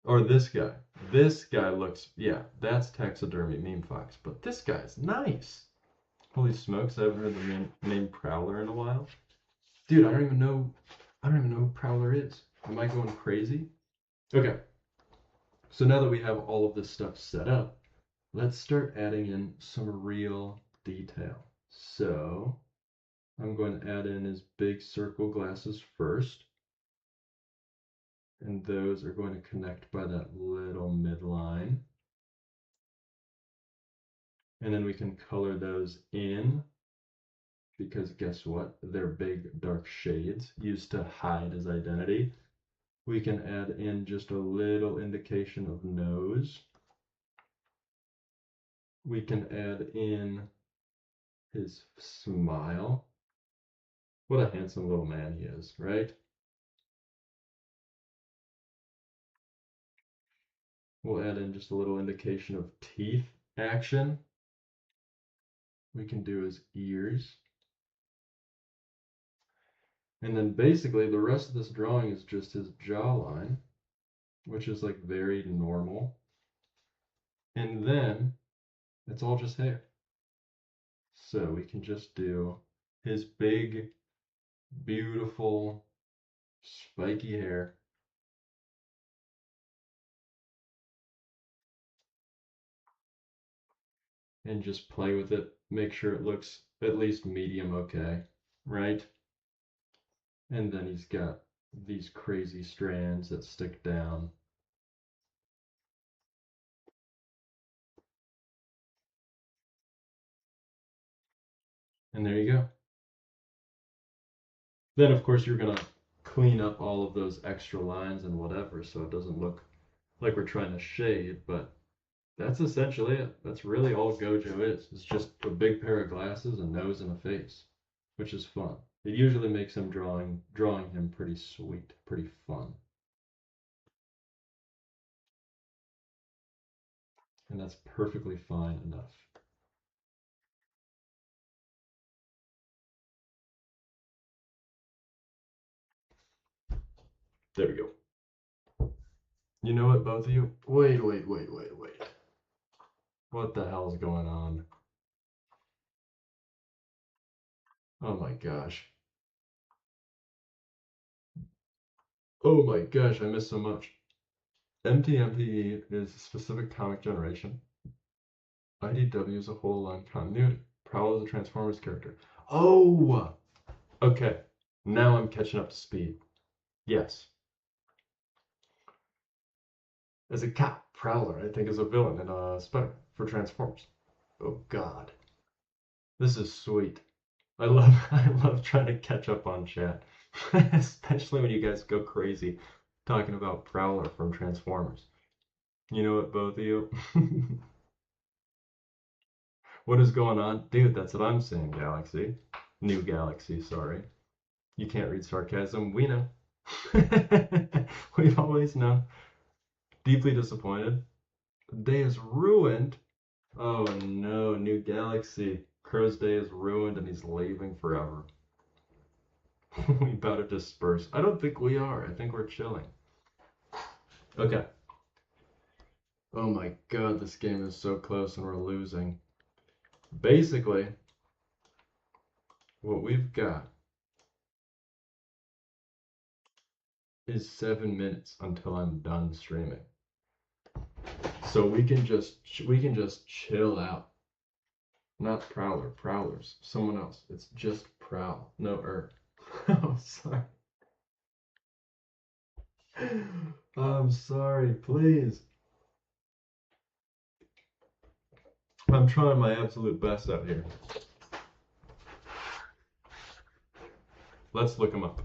Or this guy? This guy looks, yeah, that's taxidermy meme fox. But this guy's nice. Holy smokes, I haven't heard the name Prowler in a while. Dude, I don't even know who Prowler is. Am I going crazy? Okay. So now that we have all of this stuff set up, let's start adding in some real detail. So I'm going to add in his big circle glasses first. And those are going to connect by that little midline. And then we can color those in, because guess what? They're big dark shades used to hide his identity. We can add in just a little indication of nose. We can add in his smile. What a handsome little man he is, right? We'll add in just a little indication of teeth action. We can do his ears. And then basically the rest of this drawing is just his jawline, which is like very normal. And then it's all just hair. So we can just do his big, beautiful, spiky hair. And just play with it, make sure it looks at least medium okay, right? And then he's got these crazy strands that stick down. And there you go. Then, of course, you're going to clean up all of those extra lines and whatever so it doesn't look like we're trying to shade, but that's essentially it. That's really all Gojo is. It's just a big pair of glasses, a nose, and a face, which is fun. It usually makes him drawing him pretty sweet, pretty fun. And that's perfectly fine enough. There we go. You know what, both of you? Wait. What the hell's going on? Oh my gosh. Oh my gosh, I missed so much. MTMPE is a specific comic generation. IDW is a whole line continuity. Prowl is a Transformers character. Oh! Okay, now I'm catching up to speed. Yes. As a cat, Prowler, I think, is a villain in Spider for Transformers. Oh god. This is sweet. I love trying to catch up on chat. Especially when you guys go crazy talking about Prowler from Transformers. You know what, both of you? What is going on? Dude, that's what I'm saying, Galaxy. New Galaxy, sorry. You can't read sarcasm. We know. We've always known. Deeply disappointed. Day is ruined. Oh no, New Galaxy. Crow's day is ruined and he's leaving forever. We about to disperse. I don't think we are. I think we're chilling. Okay. Oh my god, this game is so close and we're losing. Basically, what we've got is 7 minutes until I'm done streaming. So we can just chill out. Not Prowler, Prowlers, someone else. It's just Prowl. No, Oh, sorry. I'm sorry, please. I'm trying my absolute best out here. Let's look them up.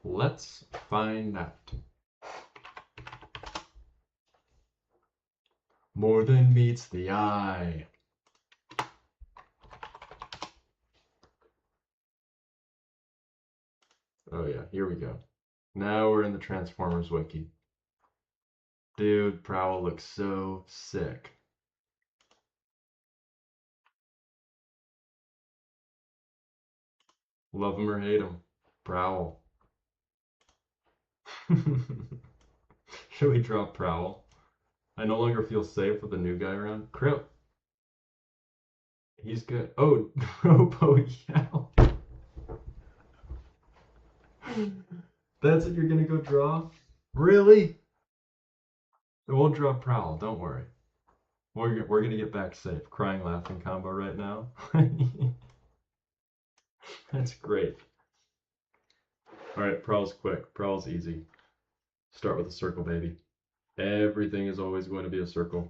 Let's find out. More than meets the eye. Oh yeah, here we go. Now we're in the Transformers wiki. Dude, Prowl looks so sick. Love him or hate him, Prowl. Should we drop Prowl? I no longer feel safe with the new guy around. Krill. He's good. Oh, Robo Yell. That's what you're gonna go draw? Really? It won't draw Prowl, don't worry. We're gonna get back safe. Crying, laughing combo right now. That's great. Alright, Prowl's quick. Prowl's easy. Start with a circle, baby. Everything is always going to be a circle.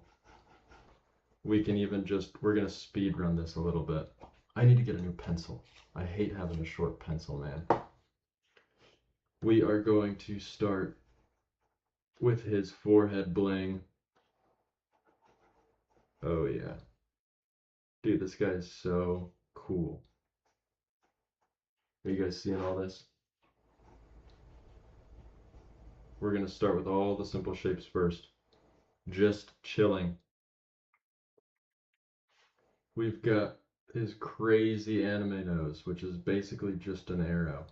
We can even we're gonna speed run this a little bit. I need to get a new pencil. I hate having a short pencil, man. We are going to start with his forehead bling. Oh yeah. Dude, this guy is so cool. Are you guys seeing all this? We're gonna start with all the simple shapes first. Just chilling. We've got his crazy anime nose, which is basically just an arrow,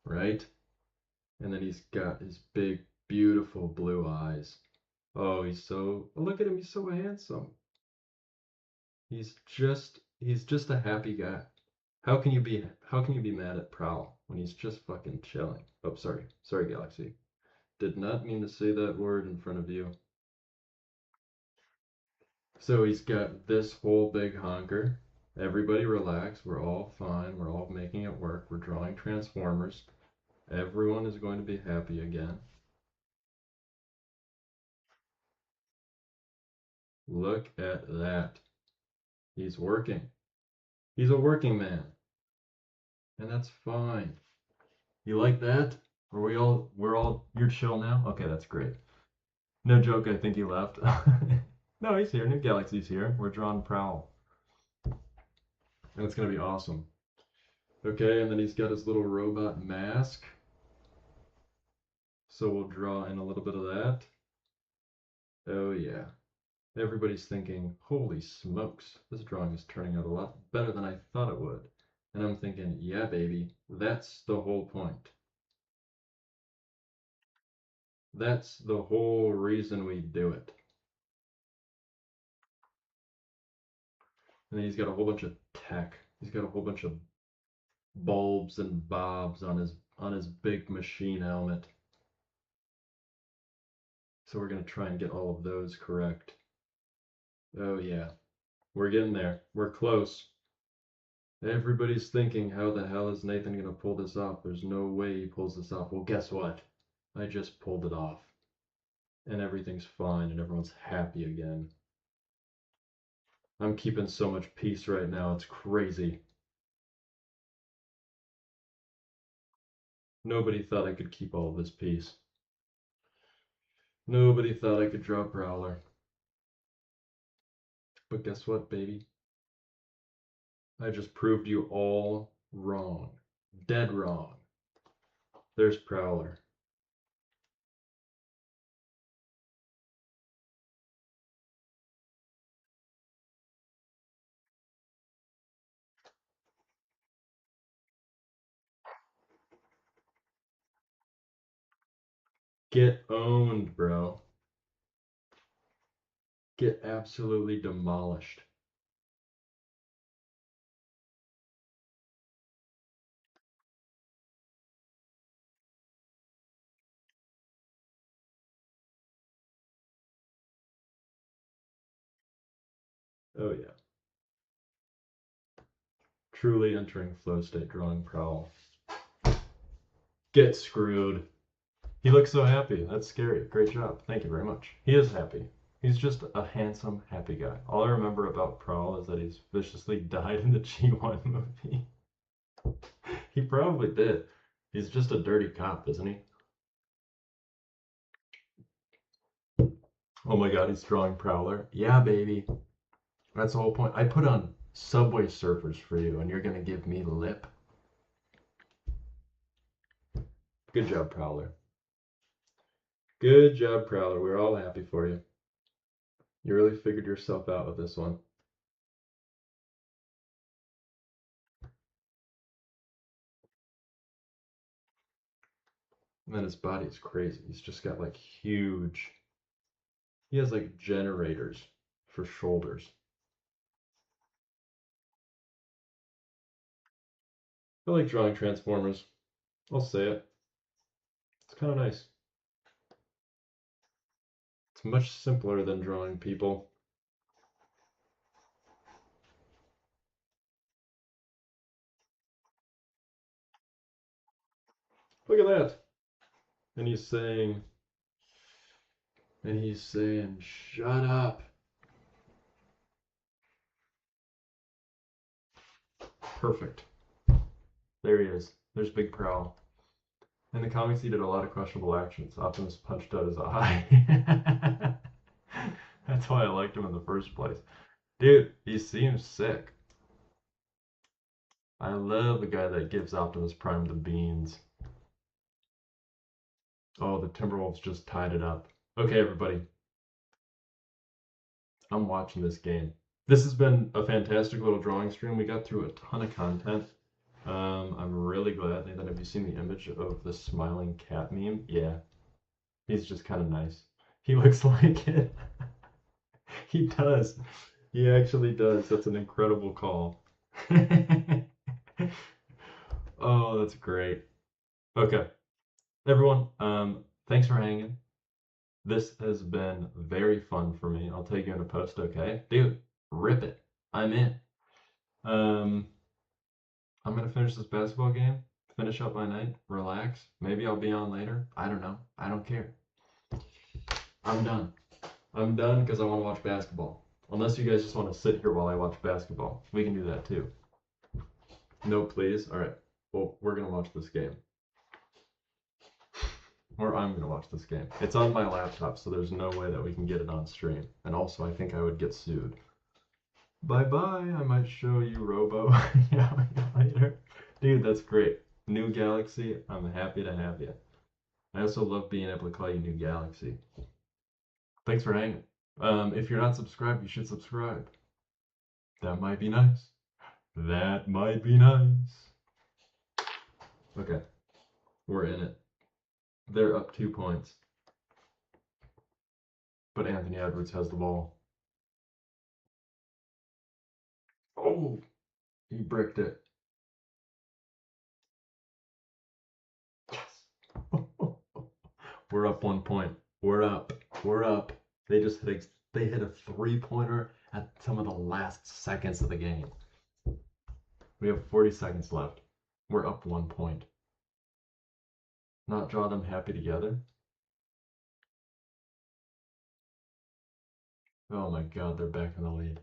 right? And then he's got his big, beautiful blue eyes. Oh, look at him, he's so handsome. He's just a happy guy. How can you be mad at Prowl when he's just fucking chilling? Oh, sorry, Galaxy. Did not mean to say that word in front of you. So he's got this whole big honker. Everybody relax. We're all fine. We're all making it work. We're drawing Transformers. Everyone is going to be happy again. Look at that. He's working. He's a working man. And that's fine. You like that? We're all, you're chill now? Okay, that's great. No joke, I think he left. No, he's here. New Galaxy's here. We're drawing Prowl. And it's going to be awesome. Okay, and then he's got his little robot mask. So we'll draw in a little bit of that. Oh yeah. Everybody's thinking, holy smokes, this drawing is turning out a lot better than I thought it would. And I'm thinking, yeah, baby, that's the whole point. That's the whole reason we do it. And then he's got a whole bunch of tech. He's got a whole bunch of bulbs and bobs on his big machine helmet. So we're going to try and get all of those correct. Oh yeah, we're getting there. We're close. Everybody's thinking, how the hell is Nathan going to pull this off? There's no way he pulls this off. Well, guess what? I just pulled it off. And everything's fine and everyone's happy again. I'm keeping so much peace right now. It's crazy. Nobody thought I could keep all of this peace. Nobody thought I could draw Prowler. But guess what, baby? I just proved you all wrong. Dead wrong. There's Prowler. Get owned, bro. Get absolutely demolished. Oh yeah. Truly entering flow state drawing Prowl. Get screwed. He looks so happy. That's scary. Great job. Thank you very much. He is happy. He's just a handsome, happy guy. All I remember about Prowl is that he's viciously died in the G1 movie. He probably did. He's just a dirty cop, isn't he? Oh my god, he's drawing Prowler. Yeah, baby. That's the whole point. I put on Subway Surfers for you, and you're gonna give me lip? Good job, Prowler. Good job, Prowler. We're all happy for you. You really figured yourself out with this one. And then his body is crazy. He's just got like huge. He has like generators for shoulders. I like drawing Transformers. I'll say it. It's kind of nice. It's much simpler than drawing people. Look at that. And he's saying, shut up. Perfect. There he is. There's Big Prowl. In the comics, he did a lot of questionable actions. Optimus punched out his eye. That's why I liked him in the first place. Dude, he seems sick. I love the guy that gives Optimus Prime the beans. Oh, the Timberwolves just tied it up. Okay, everybody. I'm watching this game. This has been a fantastic little drawing stream. We got through a ton of content. I'm really glad. Nathan, have you seen the image of the smiling cat meme? Yeah. He's just kind of nice. He looks like it. He does. He actually does. That's an incredible call. Oh, that's great. Okay. Everyone, thanks for hanging. This has been very fun for me. I'll take you in a post, okay? Dude, rip it. I'm in. I'm gonna finish this basketball game, finish up my night, relax. Maybe I'll be on later. I don't know. I don't care. I'm done. I'm done because I want to watch basketball. Unless you guys just want to sit here while I watch basketball. We can do that too. No, please? Alright. Well, we're going to watch this game. Or I'm going to watch this game. It's on my laptop, so there's no way that we can get it on stream. And also, I think I would get sued. Bye-bye. I might show you Robo. Yeah, later. Dude, that's great. New Galaxy, I'm happy to have you. I also love being able to call you New Galaxy. Thanks for hanging. If you're not subscribed, you should subscribe. That might be nice. That might be nice. Okay. We're in it. They're up 2 points. But Anthony Edwards has the ball. Oh, he bricked it. Yes. We're up 1 point. We're up. We're up. They just hit a three-pointer at some of the last seconds of the game. We have 40 seconds left. We're up 1 point. Not draw them happy together. Oh my god, they're back in the lead.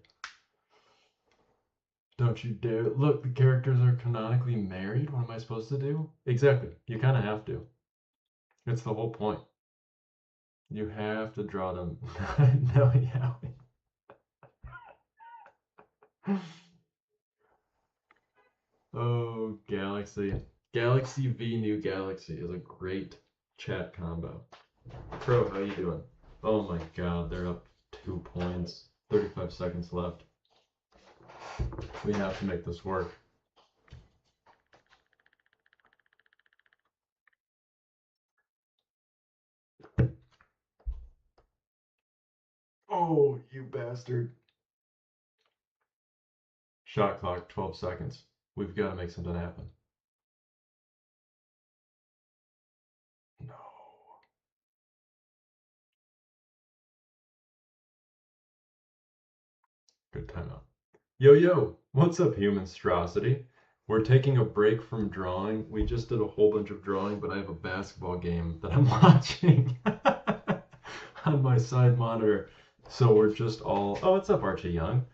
Don't you dare. Look, the characters are canonically married. What am I supposed to do? Exactly. You kind of have to. It's the whole point. You have to draw them. No, yeah. Oh, Galaxy. Galaxy v New Galaxy is a great chat combo. Pro, how you doing? Oh my god, they're up 2 points. 35 seconds left. We have to make this work. Oh, you bastard. Shot clock, 12 seconds. We've got to make something happen. No. Good timeout. Yo, what's up, humanstrosity? We're taking a break from drawing. We just did a whole bunch of drawing, but I have a basketball game that I'm watching on my side monitor. So we're just all... Oh, what's up, Archie Young?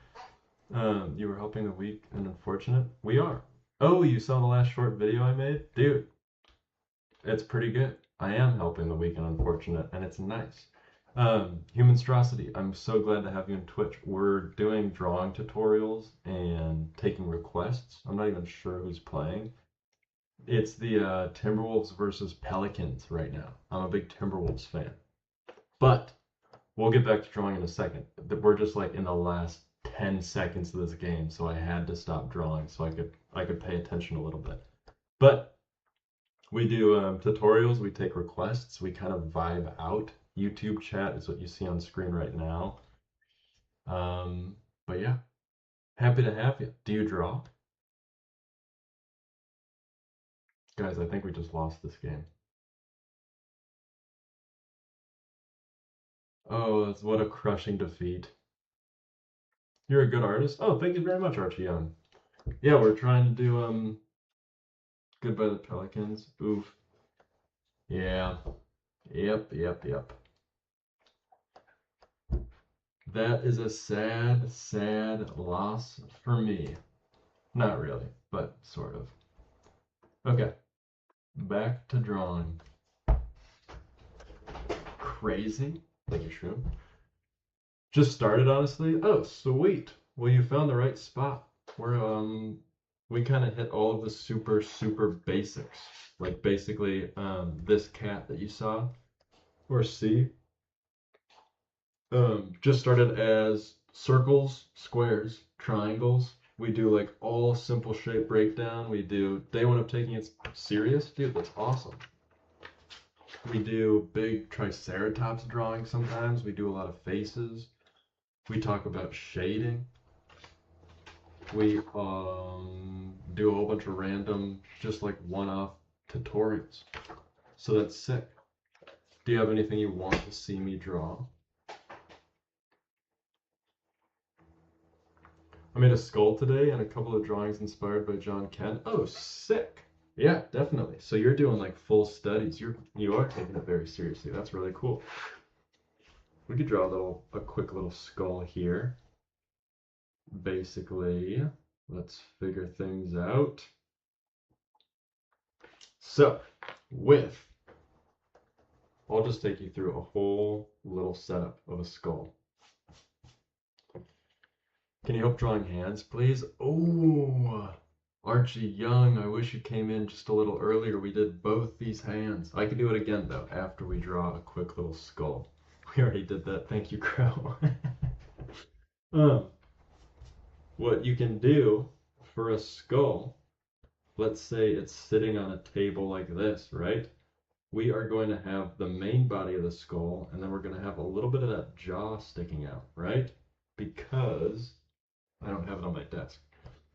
You were helping the weak and unfortunate? We are. Oh, you saw the last short video I made? Dude, it's pretty good. I am helping the weak and unfortunate, and it's nice. Humanstrosity, I'm so glad to have you on Twitch. We're doing drawing tutorials and taking requests. I'm not even sure who's playing. It's the Timberwolves versus Pelicans right now. I'm a big Timberwolves fan. But we'll get back to drawing in a second. We're just like in the last 10 seconds of this game, so I had to stop drawing so I could pay attention a little bit. But we do tutorials, we take requests, we kind of vibe out. YouTube chat is what you see on screen right now. But yeah, happy to have you. Do you draw? Guys, I think we just lost this game. Oh, what a crushing defeat. You're a good artist? Oh, thank you very much, Archie Young. Yeah, we're trying to do Goodbye the Pelicans. Oof. Yeah. Yep. That is a sad, sad loss for me. Not really, but sort of. Okay. Back to drawing. Crazy. Thank you, Shroom. Just started, honestly. Oh, sweet. Well, you found the right spot. We kind of hit all of the super basics. Like basically this cat that you saw or see just started as circles, squares, triangles. We do like all simple shape breakdown. We do day one of taking it serious. Dude, that's awesome. We do big triceratops drawing sometimes. We do a lot of faces. We talk about shading. We do a whole bunch of random, just like one-off tutorials. So that's sick. Do you have anything you want to see me draw? I made a skull today and a couple of drawings inspired by John Ken. Oh, sick. Yeah, definitely. So you're doing like full studies. You are taking it very seriously. That's really cool. We could draw a quick little skull here. Basically, let's figure things out. So, I'll just take you through a whole little setup of a skull. Can you help drawing hands, please? Oh, Archie Young, I wish you came in just a little earlier. We did both these hands. I can do it again, though, after we draw a quick little skull. We already did that. Thank you, Crow. What you can do for a skull, let's say it's sitting on a table like this, right? We are going to have the main body of the skull, and then we're going to have a little bit of that jaw sticking out, right? Because I don't have it on my desk.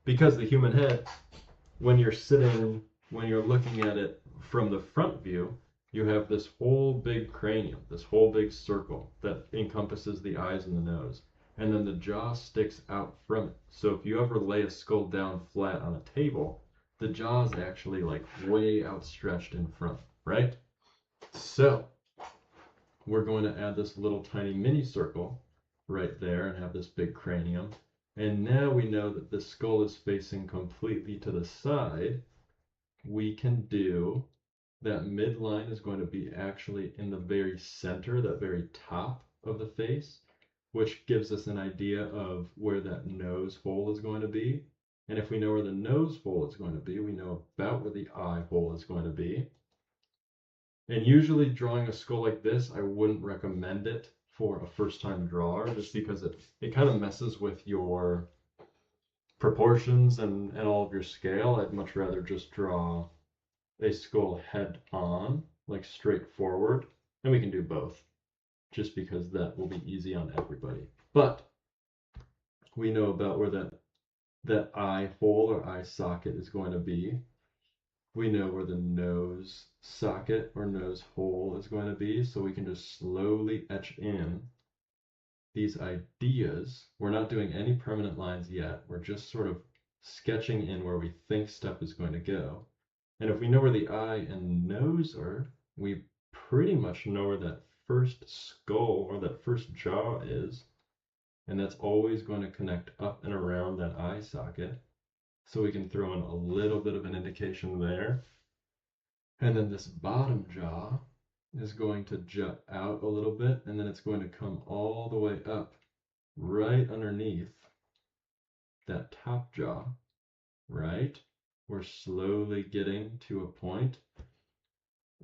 Because the human head, when you're looking at it from the front view, you have this whole big cranium, this whole big circle that encompasses the eyes and the nose. And then the jaw sticks out from it. So if you ever lay a skull down flat on a table, the jaw is actually like way outstretched in front, right? So we're going to add this little tiny mini circle right there and have this big cranium. And now we know that the skull is facing completely to the side. We can do that midline is going to be actually in the very center, that very top of the face, which gives us an idea of where that nose hole is going to be. And if we know where the nose hole is going to be, we know about where the eye hole is going to be. And usually drawing a skull like this, I wouldn't recommend it for a first-time drawer, just because it kind of messes with your proportions and all of your scale. I'd much rather just draw a skull head on, like straight forward, and we can do both, just because that will be easy on everybody. But we know about where that eye hole or eye socket is going to be. We know where the nose socket or nose hole is going to be, so we can just slowly etch in these ideas. We're not doing any permanent lines yet. We're just sort of sketching in where we think stuff is going to go. And if we know where the eye and nose are, we pretty much know where that first skull or that first jaw is. And that's always going to connect up and around that eye socket. So we can throw in a little bit of an indication there. And then this bottom jaw is going to jut out a little bit, and then it's going to come all the way up right underneath that top jaw, right? We're slowly getting to a point.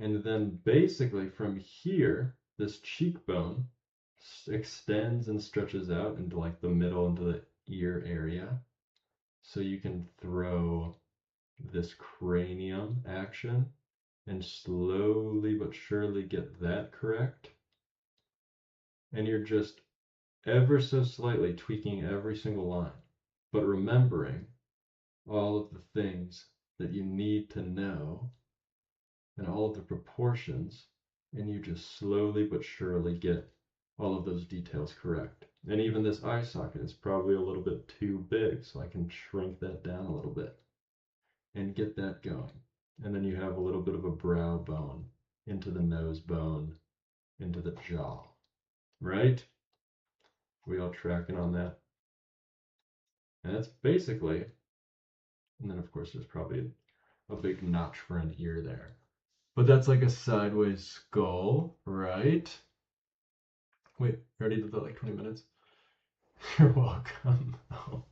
And then basically from here, this cheekbone extends and stretches out into like the middle, into the ear area. So you can throw this cranium action and slowly but surely get that correct. And you're just ever so slightly tweaking every single line, but remembering all of the things that you need to know and all of the proportions, and you just slowly but surely get all of those details correct. And even this eye socket is probably a little bit too big, so I can shrink that down a little bit and get that going. And then you have a little bit of a brow bone into the nose bone, into the jaw, right? We all tracking on that? And that's basically, and then of course there's probably a big notch for an ear there. But that's like a sideways skull, right? Wait, I already did that like 20 minutes? You're welcome. Oh.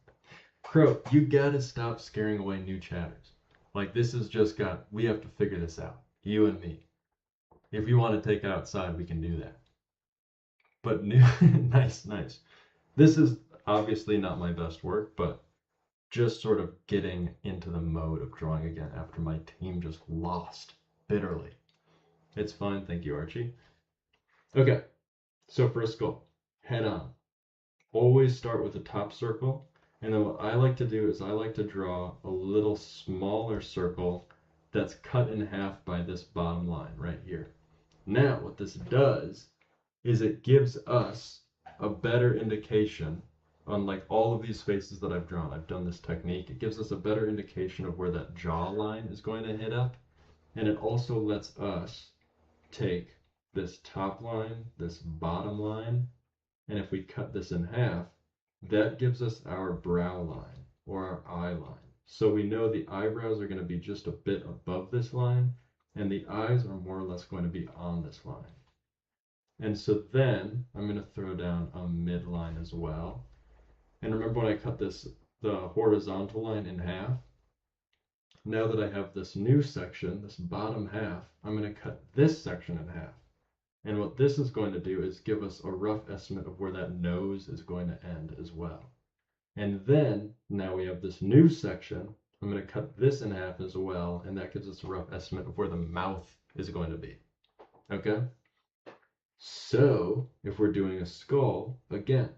Crow, you gotta stop scaring away new chatters. Like this has just we have to figure this out. You and me. If you want to take it outside, we can do that. But nice. This is obviously not my best work, but just sort of getting into the mode of drawing again after my team just lost bitterly. It's fine, thank you, Archie. Okay, so for a skull, head on. Always start with the top circle. And then what I like to do is I like to draw a little smaller circle that's cut in half by this bottom line right here. Now, what this does is it gives us a better indication on like all of these faces that I've drawn, I've done this technique. It gives us a better indication of where that jaw line is going to hit up. And it also lets us take this top line, this bottom line, and if we cut this in half, that gives us our brow line or our eye line. So we know the eyebrows are going to be just a bit above this line, and the eyes are more or less going to be on this line. And so then I'm going to throw down a midline as well. And remember when I cut this, the horizontal line in half? Now that I have this new section, this bottom half, I'm going to cut this section in half. And what this is going to do is give us a rough estimate of where that nose is going to end as well. And then, now we have this new section, I'm going to cut this in half as well, and that gives us a rough estimate of where the mouth is going to be. Okay? So, if we're doing a skull, again,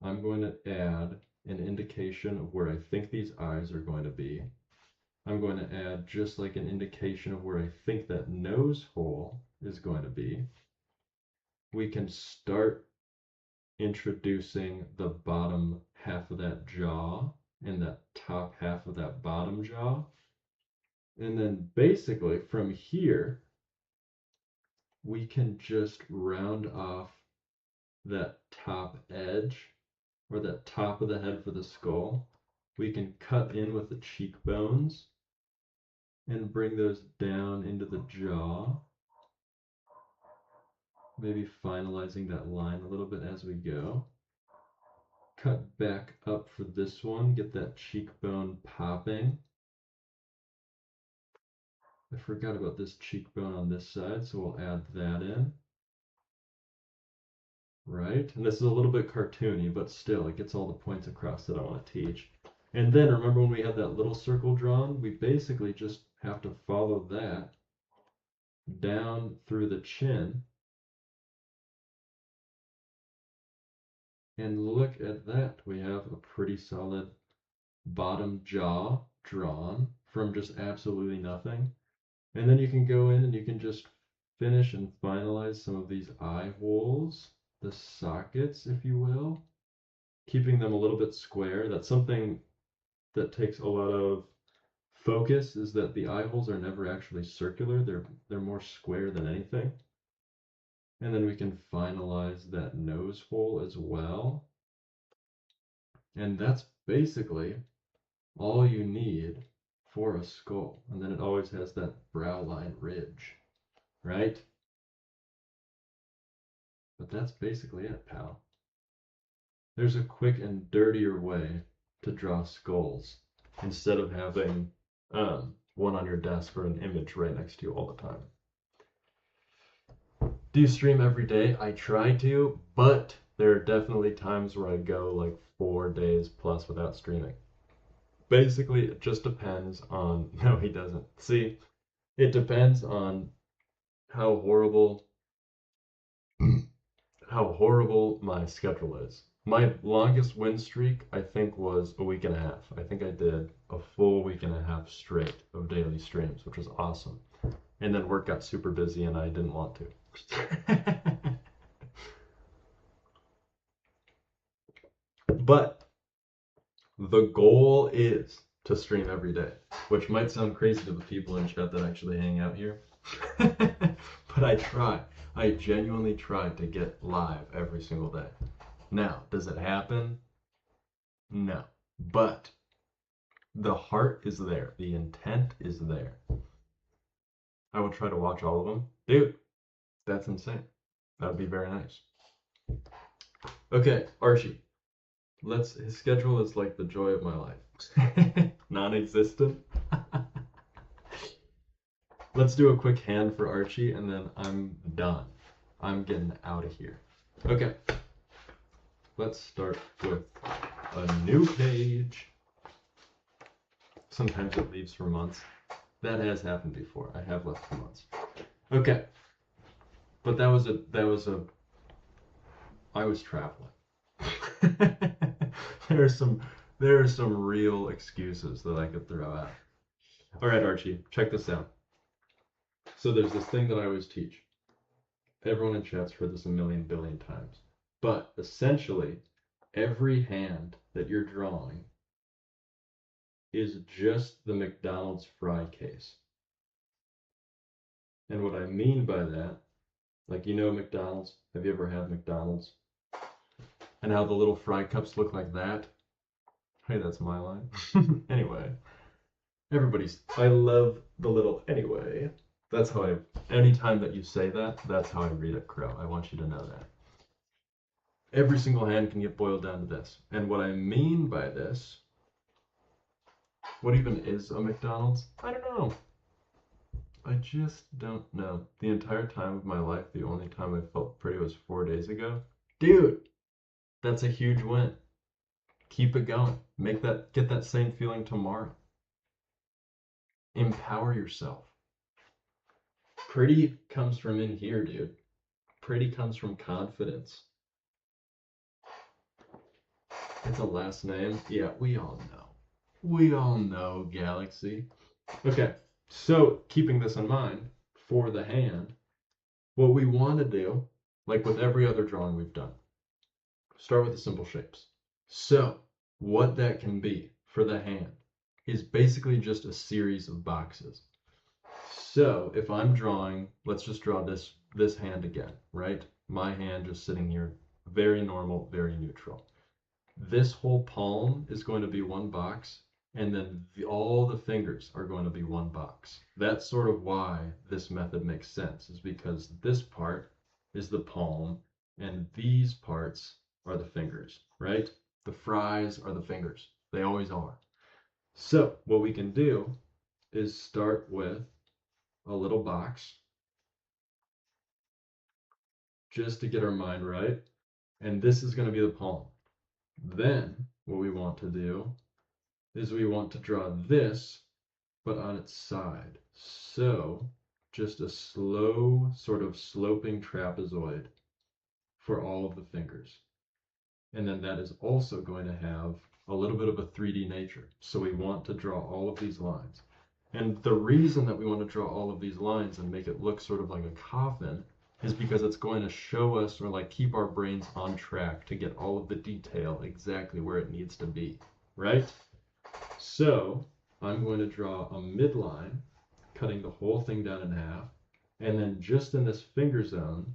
I'm going to add an indication of where I think these eyes are going to be. I'm going to add just like an indication of where I think that nose hole is going to be. We can start introducing the bottom half of that jaw and that top half of that bottom jaw. And then basically from here, we can just round off that top edge or that top of the head for the skull. We can cut in with the cheekbones and bring those down into the jaw. Maybe finalizing that line a little bit as we go. Cut back up for this one, get that cheekbone popping. I forgot about this cheekbone on this side, so we'll add that in. Right, and this is a little bit cartoony, but still, it gets all the points across that I want to teach. And then, remember when we had that little circle drawn? We basically just have to follow that down through the chin. And look at that, we have a pretty solid bottom jaw drawn from just absolutely nothing. And then you can go in and you can just finish and finalize some of these eye holes, the sockets, if you will, keeping them a little bit square. That's something that takes a lot of focus, is that the eye holes are never actually circular. They're more square than anything. And then we can finalize that nose hole as well. And that's basically all you need for a skull. And then it always has that brow line ridge, right? But that's basically it, pal. There's a quick and dirtier way to draw skulls instead of having one on your desk or an image right next to you all the time. Do you stream every day? I try to, but there are definitely times where I go like 4 days plus without streaming. Basically, it just depends on... No, he doesn't. See, it depends on how horrible my schedule is. My longest win streak, I think, was a week and a half. I think I did a full week and a half straight of daily streams, which was awesome. And then work got super busy and I didn't want to. But the goal is to stream every day, which might sound crazy to the people in chat that actually hang out here. But I try. I genuinely try to get live every single day. Now, does it happen? No. But the heart is there. The intent is there. I will try to watch all of them. Dude, that's insane. That would be very nice. Okay, Archie. His schedule is like the joy of my life. Non-existent. Let's do a quick hand for Archie and then I'm done. I'm getting out of here. Okay. Let's start with a new page. Sometimes it leaves for months. That has happened before. I have left for months. Okay. But I was traveling. There are some real excuses that I could throw out. All right, Archie, check this out. So there's this thing that I always teach. Everyone in chat's heard this a million billion times. But essentially, every hand that you're drawing is just the McDonald's fry case. And what I mean by that, like McDonald's, have you ever had McDonald's? And how the little fry cups look like that? Hey, that's my line. Anyway, I love the little anyway. That's how anytime that you say that, that's how I read it, Crow. I want you to know that. Every single hand can get boiled down to this. And what I mean by this, what even is a McDonald's? I don't know. I just don't know. The entire time of my life, the only time I felt pretty was 4 days ago. Dude, that's a huge win. Keep it going. Get that same feeling tomorrow. Empower yourself. Pretty comes from in here, dude. Pretty comes from confidence. It's a last name. Yeah, we all know. We all know, Galaxy. Okay, so keeping this in mind, for the hand, what we want to do, like with every other drawing we've done, start with the simple shapes. So, what that can be for the hand is basically just a series of boxes. So, if I'm drawing, let's just draw this hand again, right? My hand just sitting here, very normal, very neutral. This whole palm is going to be one box, and then all the fingers are going to be one box. That's sort of why this method makes sense, is because this part is the palm, and these parts are the fingers, right? The fries are the fingers. They always are. So what we can do is start with a little box just to get our mind right. And this is going to be the palm. Then what we want to do is we want to draw this, but on its side. So just a slow sort of sloping trapezoid for all of the fingers. And then that is also going to have a little bit of a 3D nature. So we want to draw all of these lines. And the reason that we want to draw all of these lines and make it look sort of like a coffin is because it's going to show us, or like keep our brains on track to get all of the detail exactly where it needs to be, right? So I'm going to draw a midline, cutting the whole thing down in half. And then just in this finger zone,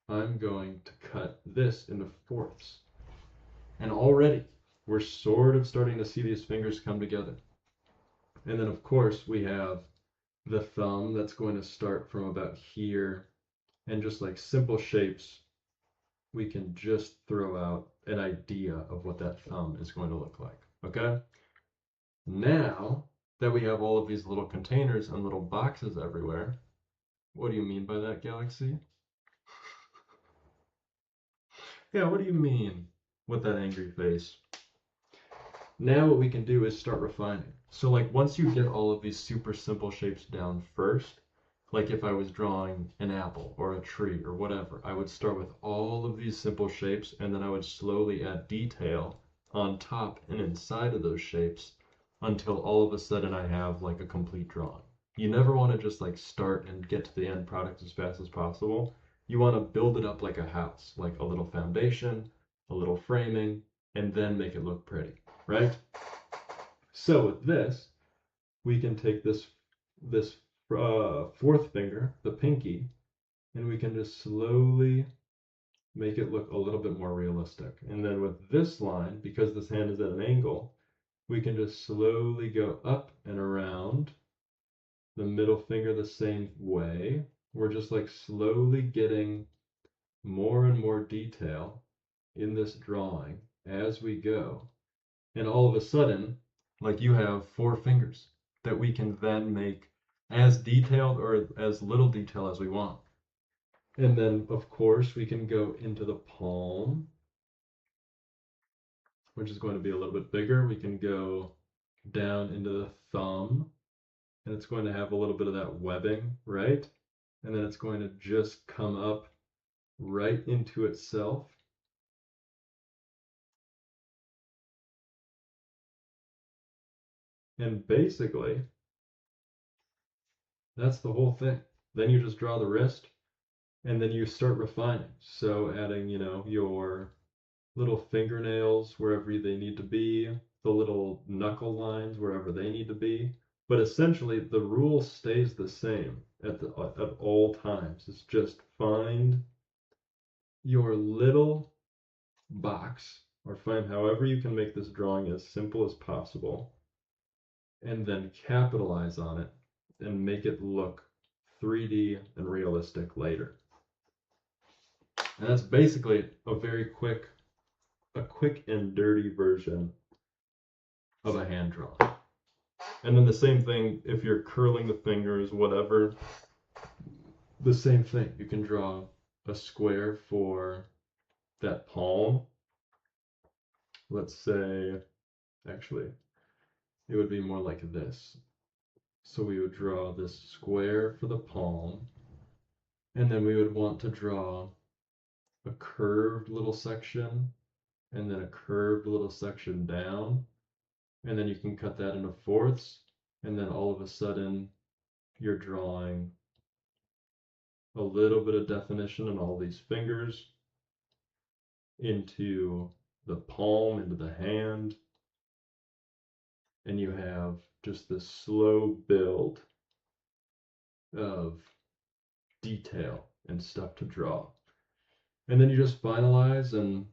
I'm going to cut this into fourths. And already we're sort of starting to see these fingers come together. And then of course we have the thumb that's going to start from about here, and just like simple shapes, we can just throw out an idea of what that thumb is going to look like, okay? Now that we have all of these little containers and little boxes everywhere, what do you mean by that, Galaxy? Yeah, what do you mean with that angry face? Now what we can do is start refining. So like once you get all of these super simple shapes down first, like if I was drawing an apple or a tree or whatever, I would start with all of these simple shapes, and then I would slowly add detail on top and inside of those shapes until all of a sudden I have like a complete drawing. You never want to just like start and get to the end product as fast as possible. You want to build it up like a house, like a little foundation, a little framing, and then make it look pretty, right? So with this, we can take this fourth finger, the pinky, and we can just slowly make it look a little bit more realistic. And then with this line, because this hand is at an angle, we can just slowly go up and around the middle finger the same way. We're just like slowly getting more and more detail in this drawing as we go. And all of a sudden, like you have 4 fingers that we can then make as detailed or as little detail as we want. And then, of course, we can go into the palm, which is going to be a little bit bigger. We can go down into the thumb, and it's going to have a little bit of that webbing, right? And then it's going to just come up right into itself. And basically, that's the whole thing. Then you just draw the wrist, and then you start refining. So adding, your little fingernails wherever they need to be, the little knuckle lines wherever they need to be. But essentially, the rule stays the same at all times. It's just find your little box, or find however you can make this drawing as simple as possible, and then capitalize on it and make it look 3D and realistic later. And that's basically a quick and dirty version of a hand drawing. And then the same thing if you're curling the fingers, whatever, the same thing. You can draw a square for that palm. Let's say, actually, it would be more like this. So we would draw this square for the palm, and then we would want to draw a curved little section, and then a curved little section down, and then you can cut that into fourths, and then all of a sudden you're drawing a little bit of definition in all these fingers into the palm, into the hand, and you have just this slow build of detail and stuff to draw. And then you just finalize and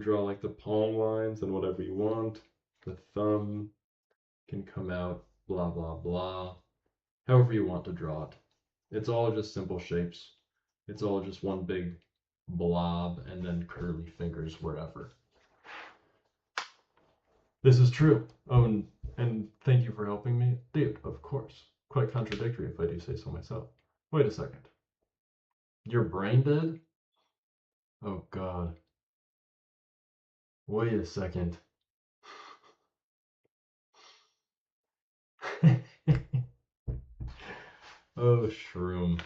draw like the palm lines and whatever you want. The thumb can come out, blah, blah, blah. However you want to draw it. It's all just simple shapes. It's all just one big blob and then curly fingers wherever. This is true. Oh, and thank you for helping me. Dude, of course. Quite contradictory if I do say so myself. Wait a second. Your brain dead? Oh God. Wait a second. Oh, Shroom.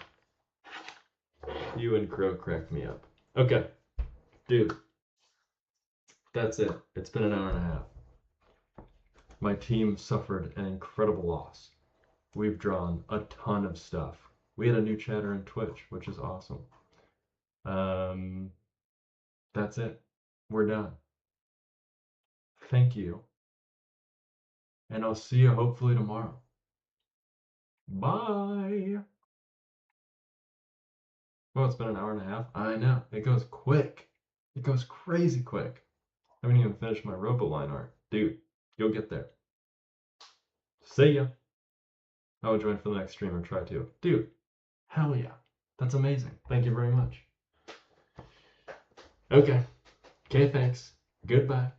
You and Crow cracked me up. Okay. Dude. That's it. It's been an hour and a half. My team suffered an incredible loss. We've drawn a ton of stuff. We had a new chatter in Twitch, which is awesome. That's it. We're done. Thank you. And I'll see you hopefully tomorrow. Bye. Well, it's been an hour and a half. I know. It goes quick. It goes crazy quick. I haven't even finished my Roboline art. Dude, you'll get there. See ya. I will join for the next stream or try to. Dude, hell yeah. That's amazing. Thank you very much. Okay. Okay, thanks. Goodbye.